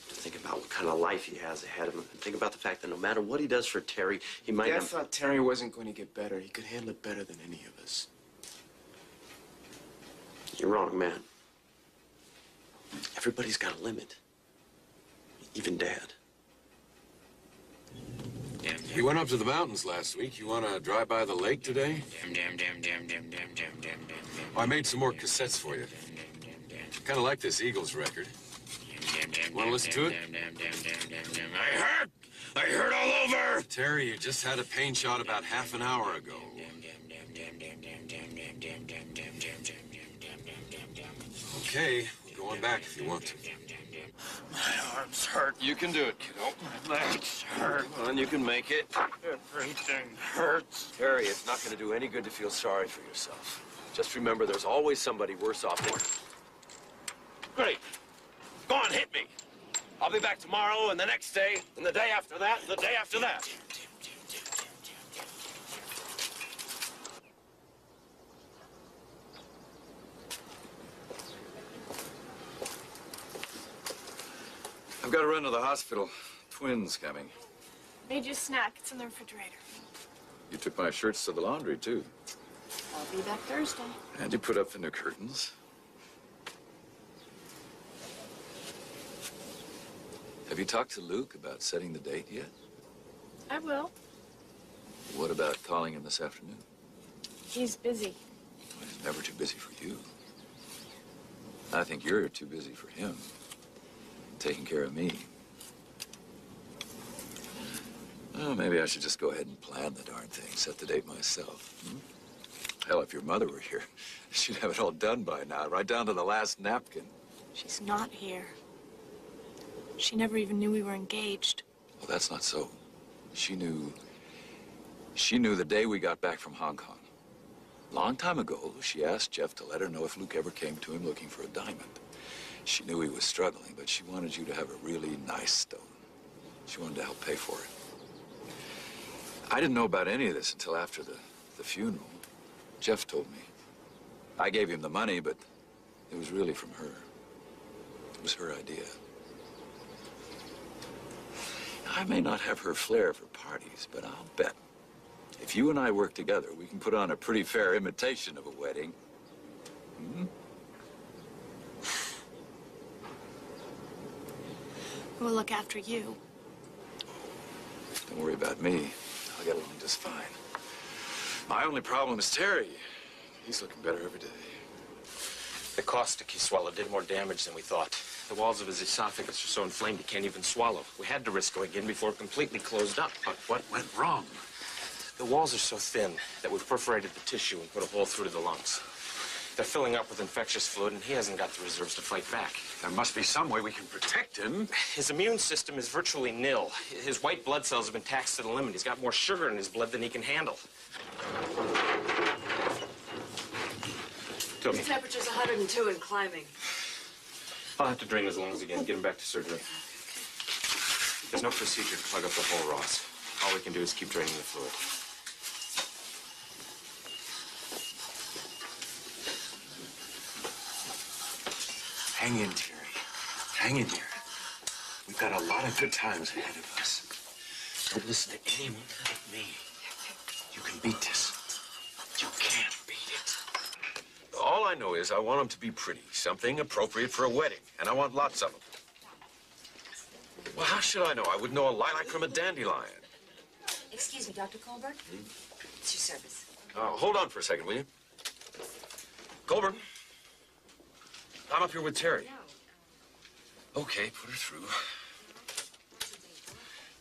To think about what kind of life he has ahead of him. And think about the fact that no matter what he does for Terry, he might
Dad
not...
thought Terry wasn't going to get better. He could handle it better than any of us.
You're wrong, man. Everybody's got a limit. Even Dad.
Damn.
You went up to the mountains last week. You want to drive by the lake today? Oh, I made some more cassettes for you. Kind of like this Eagles record. Want to listen to it? I heard all over! Terry, you just had a pain shot about half an hour ago. Okay, go on back if you want to.
My arms hurt.
You can do it, kiddo.
My legs hurt.
Come on, you can make it.
Everything hurts.
Terry, it's not going to do any good to feel sorry for yourself. Just remember, there's always somebody worse off than you.
Great. Go on, hit me. I'll be back tomorrow and the next day and the day after that and the day after that.
I've got to run to the hospital. Twins coming.
Made you a snack. It's in the refrigerator.
You took my shirts to the laundry, too.
I'll be back Thursday.
And you put up the new curtains. Have you talked to Luke about setting the date yet?
I will.
What about calling him this afternoon?
He's busy.
Well, he's never too busy for you. I think you're too busy for him. Taking care of me. Well, maybe I should just go ahead and plan the darn thing, set the date myself. Hell, if your mother were here, she'd have it all done by now, right down to the last napkin.
She's not here. She never even knew we were engaged.
Well, that's not so. She knew the day we got back from Hong Kong. Long time ago, she asked Jeff to let her know if Luke ever came to him looking for a diamond. She knew he was struggling, but she wanted you to have a really nice stone. She wanted to help pay for it. I didn't know about any of this until after the funeral. Jeff told me. I gave him the money, but it was really from her. It was her idea. I may not have her flair for parties, but I'll bet if you and I work together, we can put on a pretty fair imitation of a wedding. Hmm?
We'll look after you.
Don't worry about me. I'll get along just fine. My only problem is Terry. He's looking better every day.
The caustic he swallowed did more damage than we thought. The walls of his esophagus are so inflamed he can't even swallow. We had to risk going in before it completely closed up.
But what went wrong?
The walls are so thin that we've perforated the tissue and put a hole through to the lungs. They're filling up with infectious fluid, and he hasn't got the reserves to fight back.
There must be some way we can protect him.
His immune system is virtually nil. His white blood cells have been taxed to the limit. He's got more sugar in his blood than he can handle. Tell me.
His temperature's 102 and climbing.
I'll have to drain his lungs again, get him back to surgery. There's no procedure to plug up the hole, Ross. All we can do is keep draining the fluid.
Hang in, Terry. Hang in there. We've got a lot of good times ahead of us. Don't listen to anyone but me. You can beat this. You can't beat it.
All I know is I want them to be pretty, something appropriate for a wedding, and I want lots of them. Well, how should I know? I would know a lilac from a dandelion.
Excuse me, Dr. Colburn. It's your service.
Hold on for a second, will you? Colburn, I'm up here with Terry. Okay, put her through.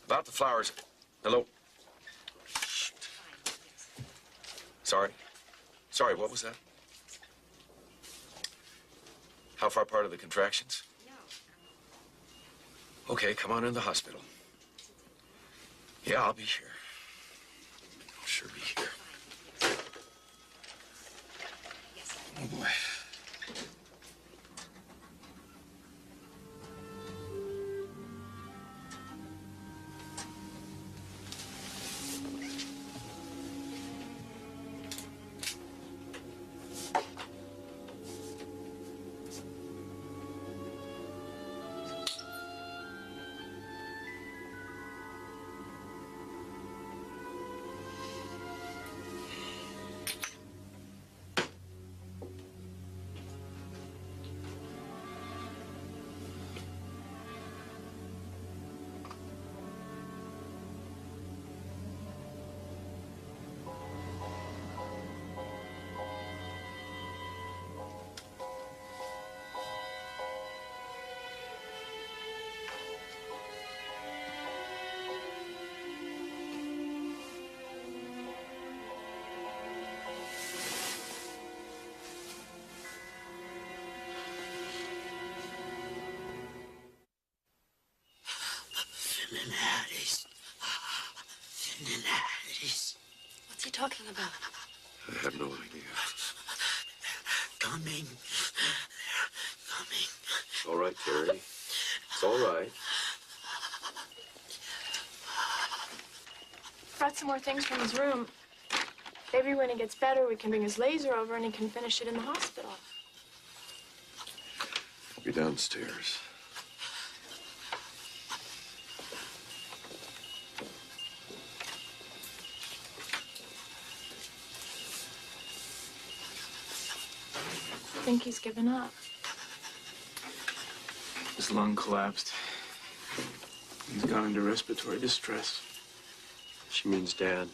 About the flowers. Hello? Shoot. Sorry. Sorry, what was that? How far apart are the contractions? Okay, come on in the hospital. Yeah, I'll be here. I'll sure be here. Oh, boy.
Cincinnati's. Cincinnati's.
What's he talking about?
I have no idea.
Coming. They're coming.
It's all right, Terry. It's all right.
Brought some more things from his room. Maybe when he gets better, we can bring his laser over and he can finish it in the hospital.
Be downstairs.
I think he's given up.
His lung collapsed. He's gone into respiratory distress.
She means Dad.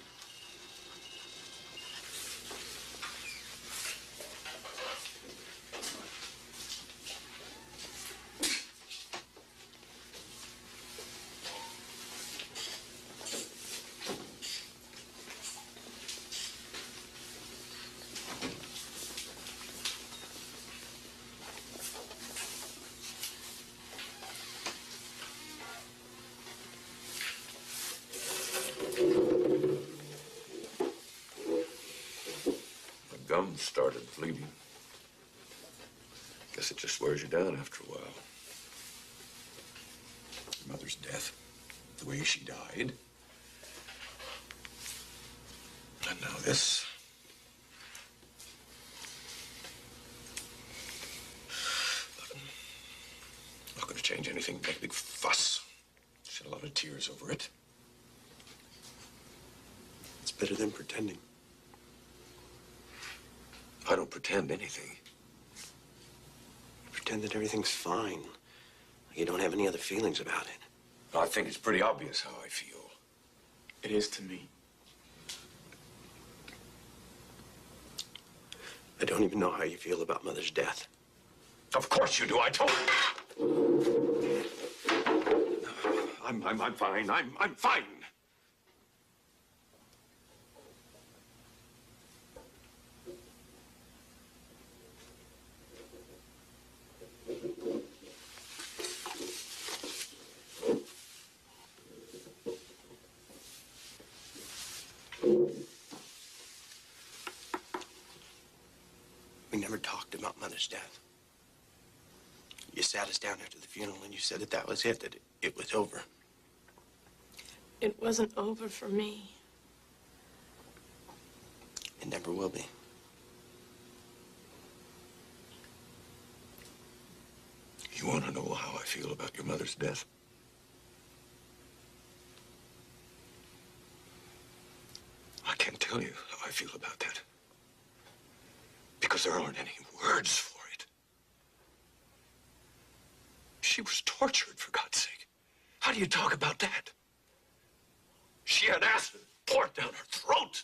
Gums started bleeding. Guess it just wears you down after a while. Your mother's death, the way she died. And now this. Not going to change anything, make a big fuss. Shed a lot of tears over it.
It's better than pretending.
I don't pretend anything.
Pretend that everything's fine. You don't have any other feelings about it.
I think it's pretty obvious how I feel.
It is to me.
I don't even know how you feel about Mother's death.
Of course you do. I told you. I'm fine. I'm fine.
We never talked about Mother's death. You sat us down after the funeral and you said that was it, that it was over.
It wasn't over for me.
It never will be.
You want to know how I feel about your mother's death? I can't tell you how I feel about that. Because there aren't any words for it. She was tortured, for God's sake. How do you talk about that? She had acid poured down her throat.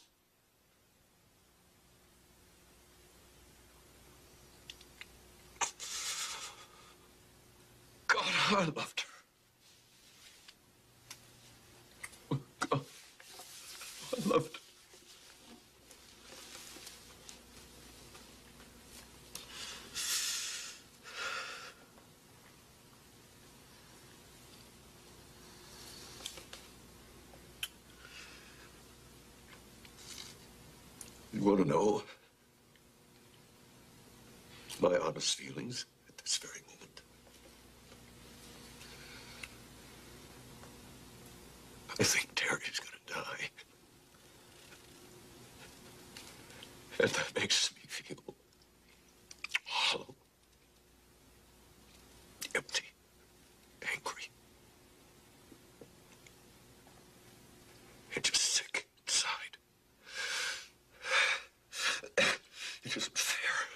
God, I loved her. Oh, God, I loved her. You want to know my honest feelings at this very moment? I think Terry's gonna die. And that makes me feel hollow, empty, angry, and just sick inside. It isn't fair.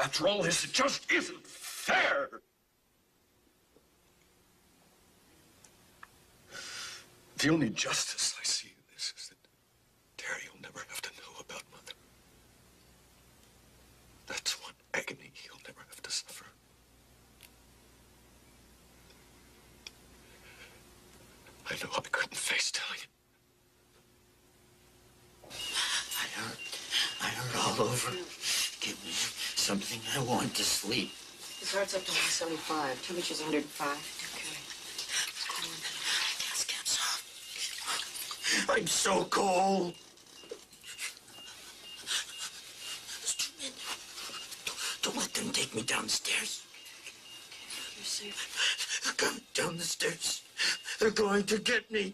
After all this, it just isn't fair. The only justice I see in this is that Terry will never have to know about Mother. That's one agony he'll never have to suffer. I know I couldn't face telling him.
I hurt all over. Give me something. I want to sleep.
His heart's up to 175. Temperature's 105.
I'm so cold. Don't let them take me downstairs.
You're safe.
Come down the stairs. They're going to get me.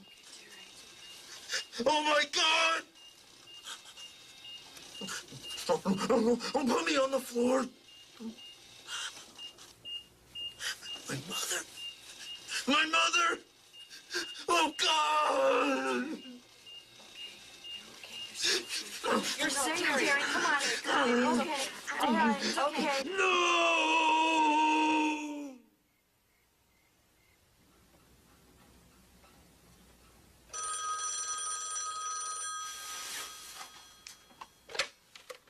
Oh, my God! Oh, put me on the floor. My mother. My mother! Oh, God!
You're safe, Terry. Come on. Okay. All right. Okay.
No!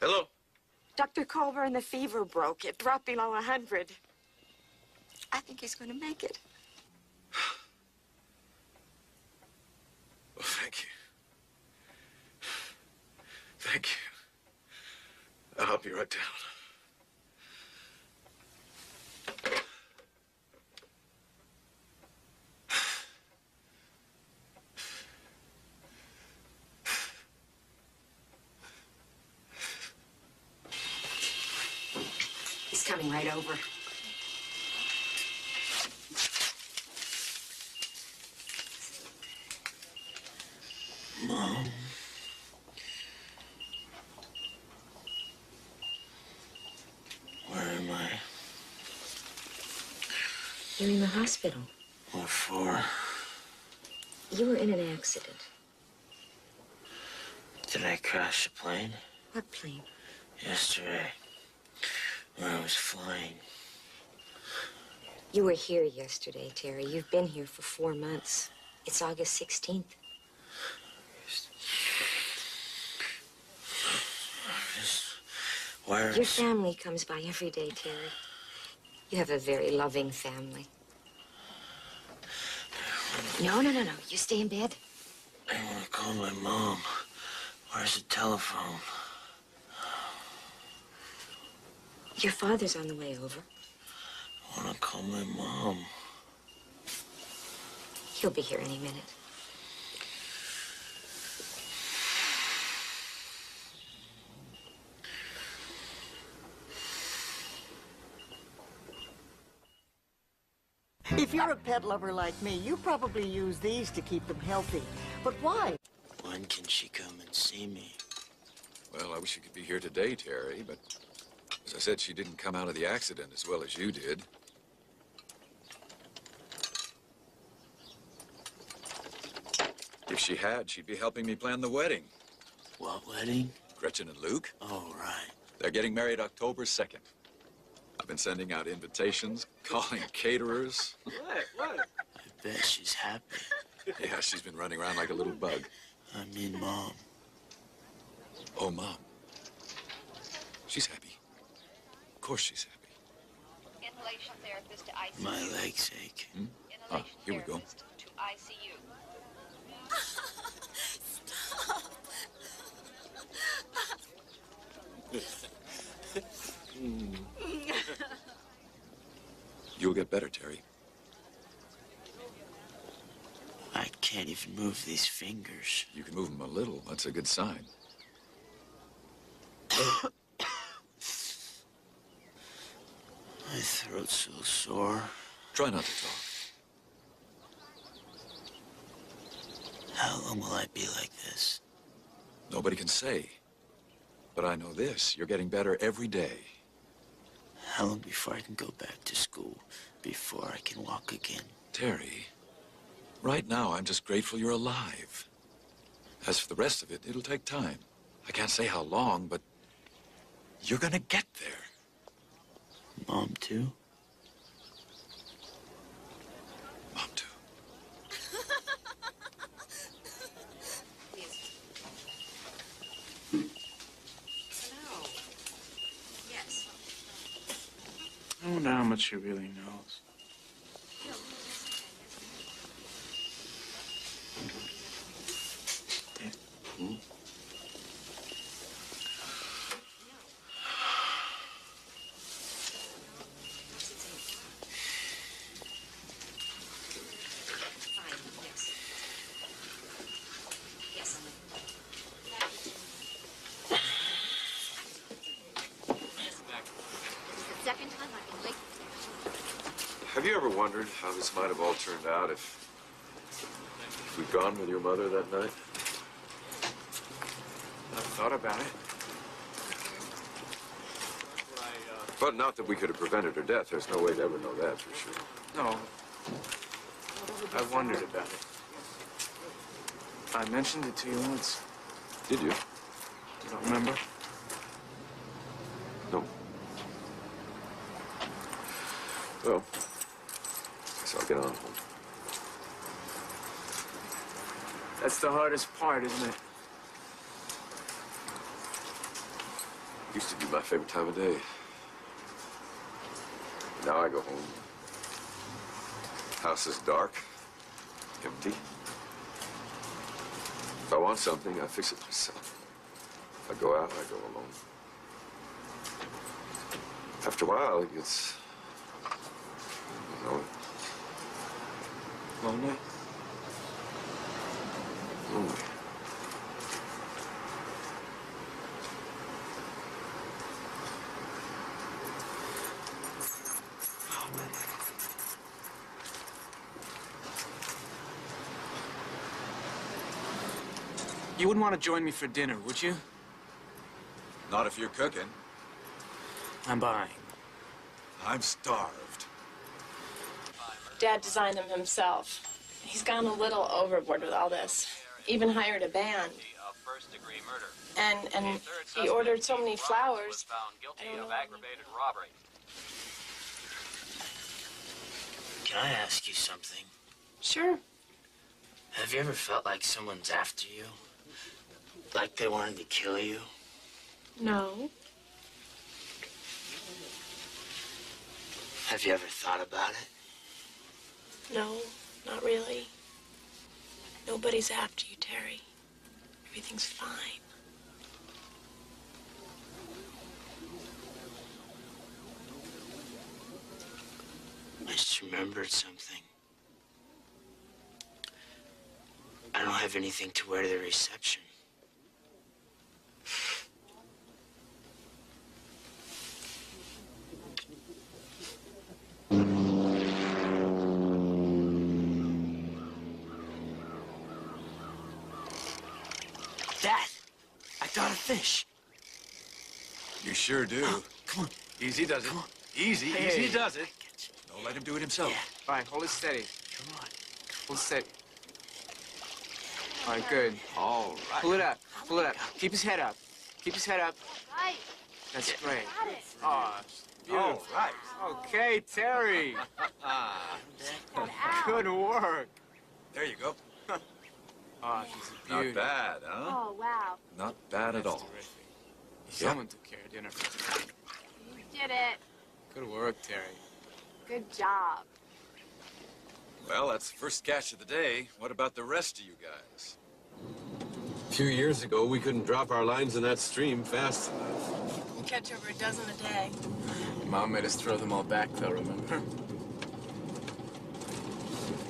Hello?
Dr. Colburn, the fever broke. It dropped below 100. I think he's going to make it.
Well, thank you. Thank you. I'll be right down.
He's coming right over.
Mom. Where am I?
You're in the hospital.
What for?
You were in an accident.
Did I crash a plane?
What plane?
Yesterday. When I was flying.
You were here yesterday, Terry. You've been here for 4 months. It's August 16th.
Where
Your
is...
family comes by every day, Terry. You have a very loving family. No. You stay in bed.
I want to call my mom. Where's the telephone?
Your father's on the way over.
I want to call my mom.
He'll be here any minute.
If you're a pet lover like me, you probably use these to keep them healthy. But why?
When can she come and see me?
Well, I wish you could be here today, Terry, but as I said, she didn't come out of the accident as well as you did. If she had, she'd be helping me plan the wedding.
What wedding?
Gretchen and Luke.
Oh, right.
They're getting married October 2nd. I've been sending out invitations, calling caterers.
What?
I bet she's happy.
Yeah, she's been running around like a little bug.
I mean, Mom.
Oh, Mom. She's happy. Of course she's happy.
Inhalation therapist to ICU.
My legs ache.
Hmm? Ah, here we go.
To ICU.
You'll get better, Terry.
I can't even move these fingers.
You can move them a little. That's a good sign.
My throat's so sore.
Try not to talk.
How long will I be like this?
Nobody can say. But I know this. You're getting better every day.
How long before I can go back to school? Before I can walk again?
Terry, right now I'm just grateful you're alive. As for the rest of it, it'll take time. I can't say how long, but you're gonna get there.
Mom, too?
Mom, too.
Yes.
I wonder how much she really knows.
Have you ever wondered how this might have all turned out if we'd gone with your mother that night?
I've thought about it.
But not that we could have prevented her death. There's no way to ever know that for sure.
No. I've wondered about it. I mentioned it to you once.
Did you?
You don't remember?
No. Well, guess I'll get on home.
That's the hardest part, isn't it?
Used to be my favorite time of day. Now I go home. House is dark, empty. If I want something, I fix it myself. If I go out, I go alone. After a while, it gets, you know,
Lonely?
lonely.
You wouldn't want to join me for dinner, would you?
Not if you're cooking.
I'm buying.
I'm starved.
Dad designed them himself. He's gone a little overboard with all this. Even hired a band.
First-degree murder.
And he ordered so many flowers.
Found guilty of aggravated robbery.
Can I ask you something?
Sure.
Have you ever felt like someone's after you? Like they wanted to kill you?
No.
Have you ever thought about it?
No, not really. Nobody's after you, Terry. Everything's fine.
I just remembered something. I don't have anything to wear to the reception. Dad, I got a fish.
You sure do.
Oh, come on.
Easy does it. Easy,
Hey.
easy does it. Don't let him do it himself.
All right, hold it steady.
Come on.
Hold it steady. All right, good.
All right.
Pull it up. Pull it up. Keep his head up. Keep his head up.
Right.
That's great.
Got it.
Oh, beautiful.
All right.
Okay, Terry. Good work.
There you go.
Oh, she's a
Not
beauty.
bad, huh?
Oh, wow.
Not bad at all.
Terrific. Someone took care of dinner for me.
You did it.
Good work, Terry.
Good job.
Well, that's the first catch of the day. What about the rest of you guys?
A few years ago, we couldn't drop our lines in that stream fast enough.
You catch over a dozen a day.
Mom made us throw them all back, though, remember?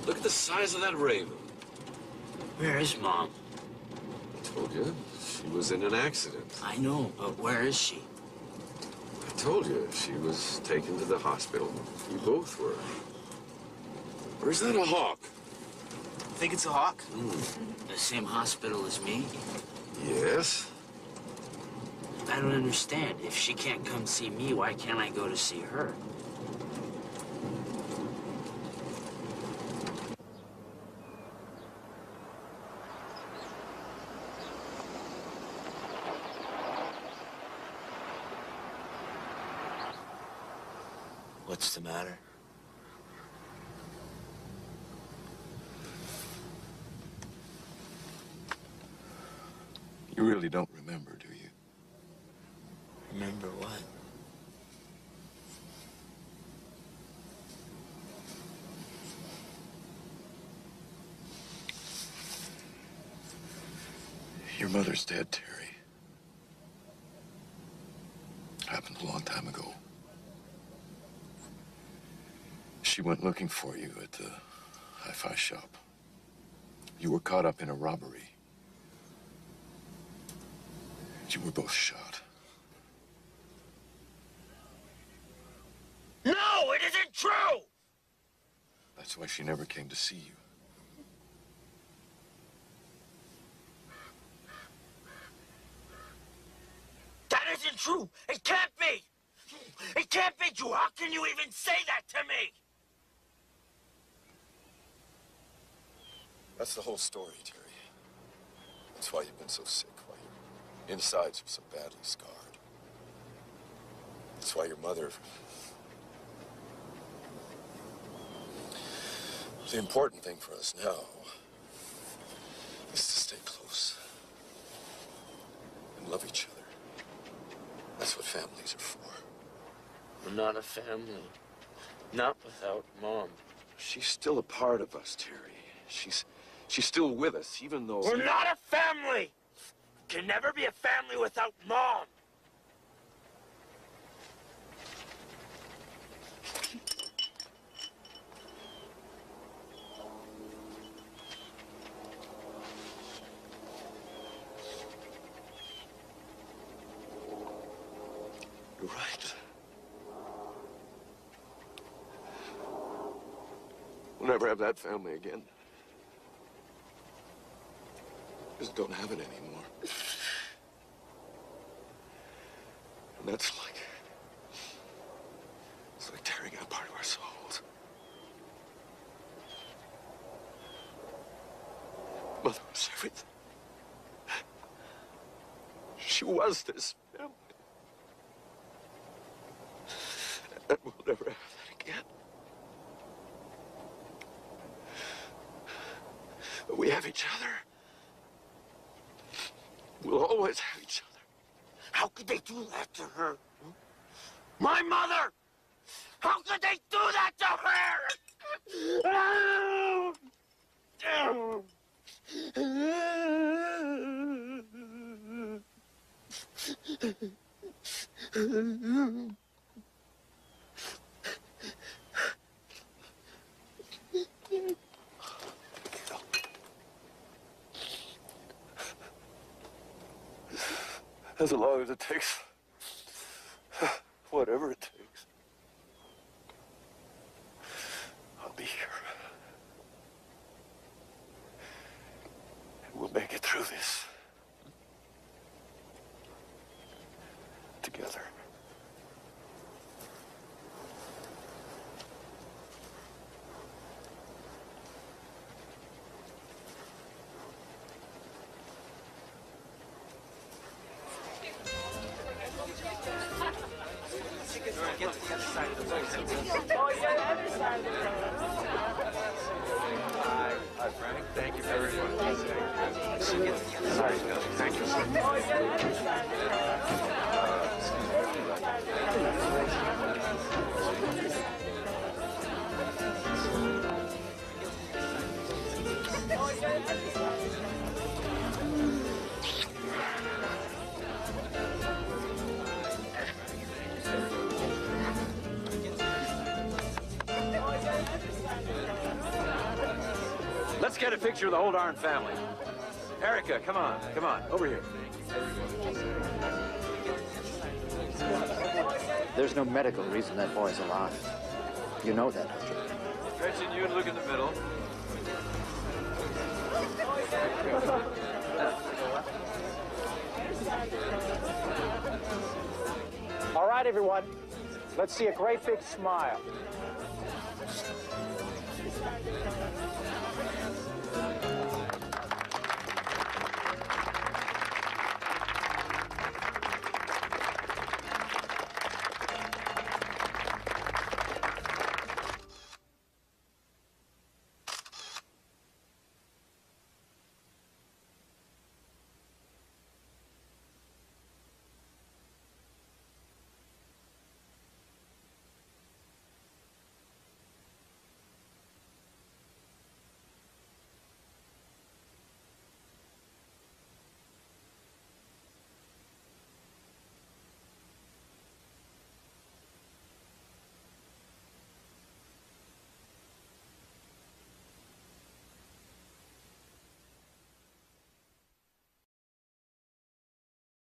Look at the size of that raven.
Where is Mom?
I told you, she was in an accident.
I know, but where is she?
I told you, she was taken to the hospital. You both were. Or is that a hawk?
Think it's a hawk?
The same hospital as me?
Yes.
I don't understand. If she can't come see me, why can't I go to see her? What's the matter?
You really don't remember, do you?
Remember what?
Your mother's dead, Terry. Happened a long time ago. She went looking for you at the hi-fi shop. You were caught up in a robbery. You were both shot.
No, it isn't true!
That's why she never came to see you.
That isn't true. It can't be. It can't be true. How can you even say that to me?
That's the whole story, Terry. That's why you've been so sick, why your insides are so badly scarred. That's why your mother... The important thing for us now is to stay close and love each other. That's what families are for.
We're not a family. Not without Mom.
She's still a part of us, Terry. She's still with us, even though...
We're not a family! Can never be a family without Mom!
You're right. We'll never have that family again. Just don't have it anymore. And that's like... It's like tearing out part of our souls. Mother was everything. She was this family. And we'll never have that again. But we have each other. We'll always have each other.
How could they do that to her? My mother! How could they do that to her?
As long as it takes. Whatever it takes. I'll be here. And we'll make it through this. Together.
Get to the other side of the place.
Oh, yeah, the other side of the
Hi, Frank. Thank you very much.
Thank you.
Oh, yeah, the other side
Let's get a picture of the whole darn family. Erica, come on, over here.
There's no medical reason that boy's alive. You know that, don't you?
Gretchen, you look in the middle.
All right, everyone. Let's see a great big smile.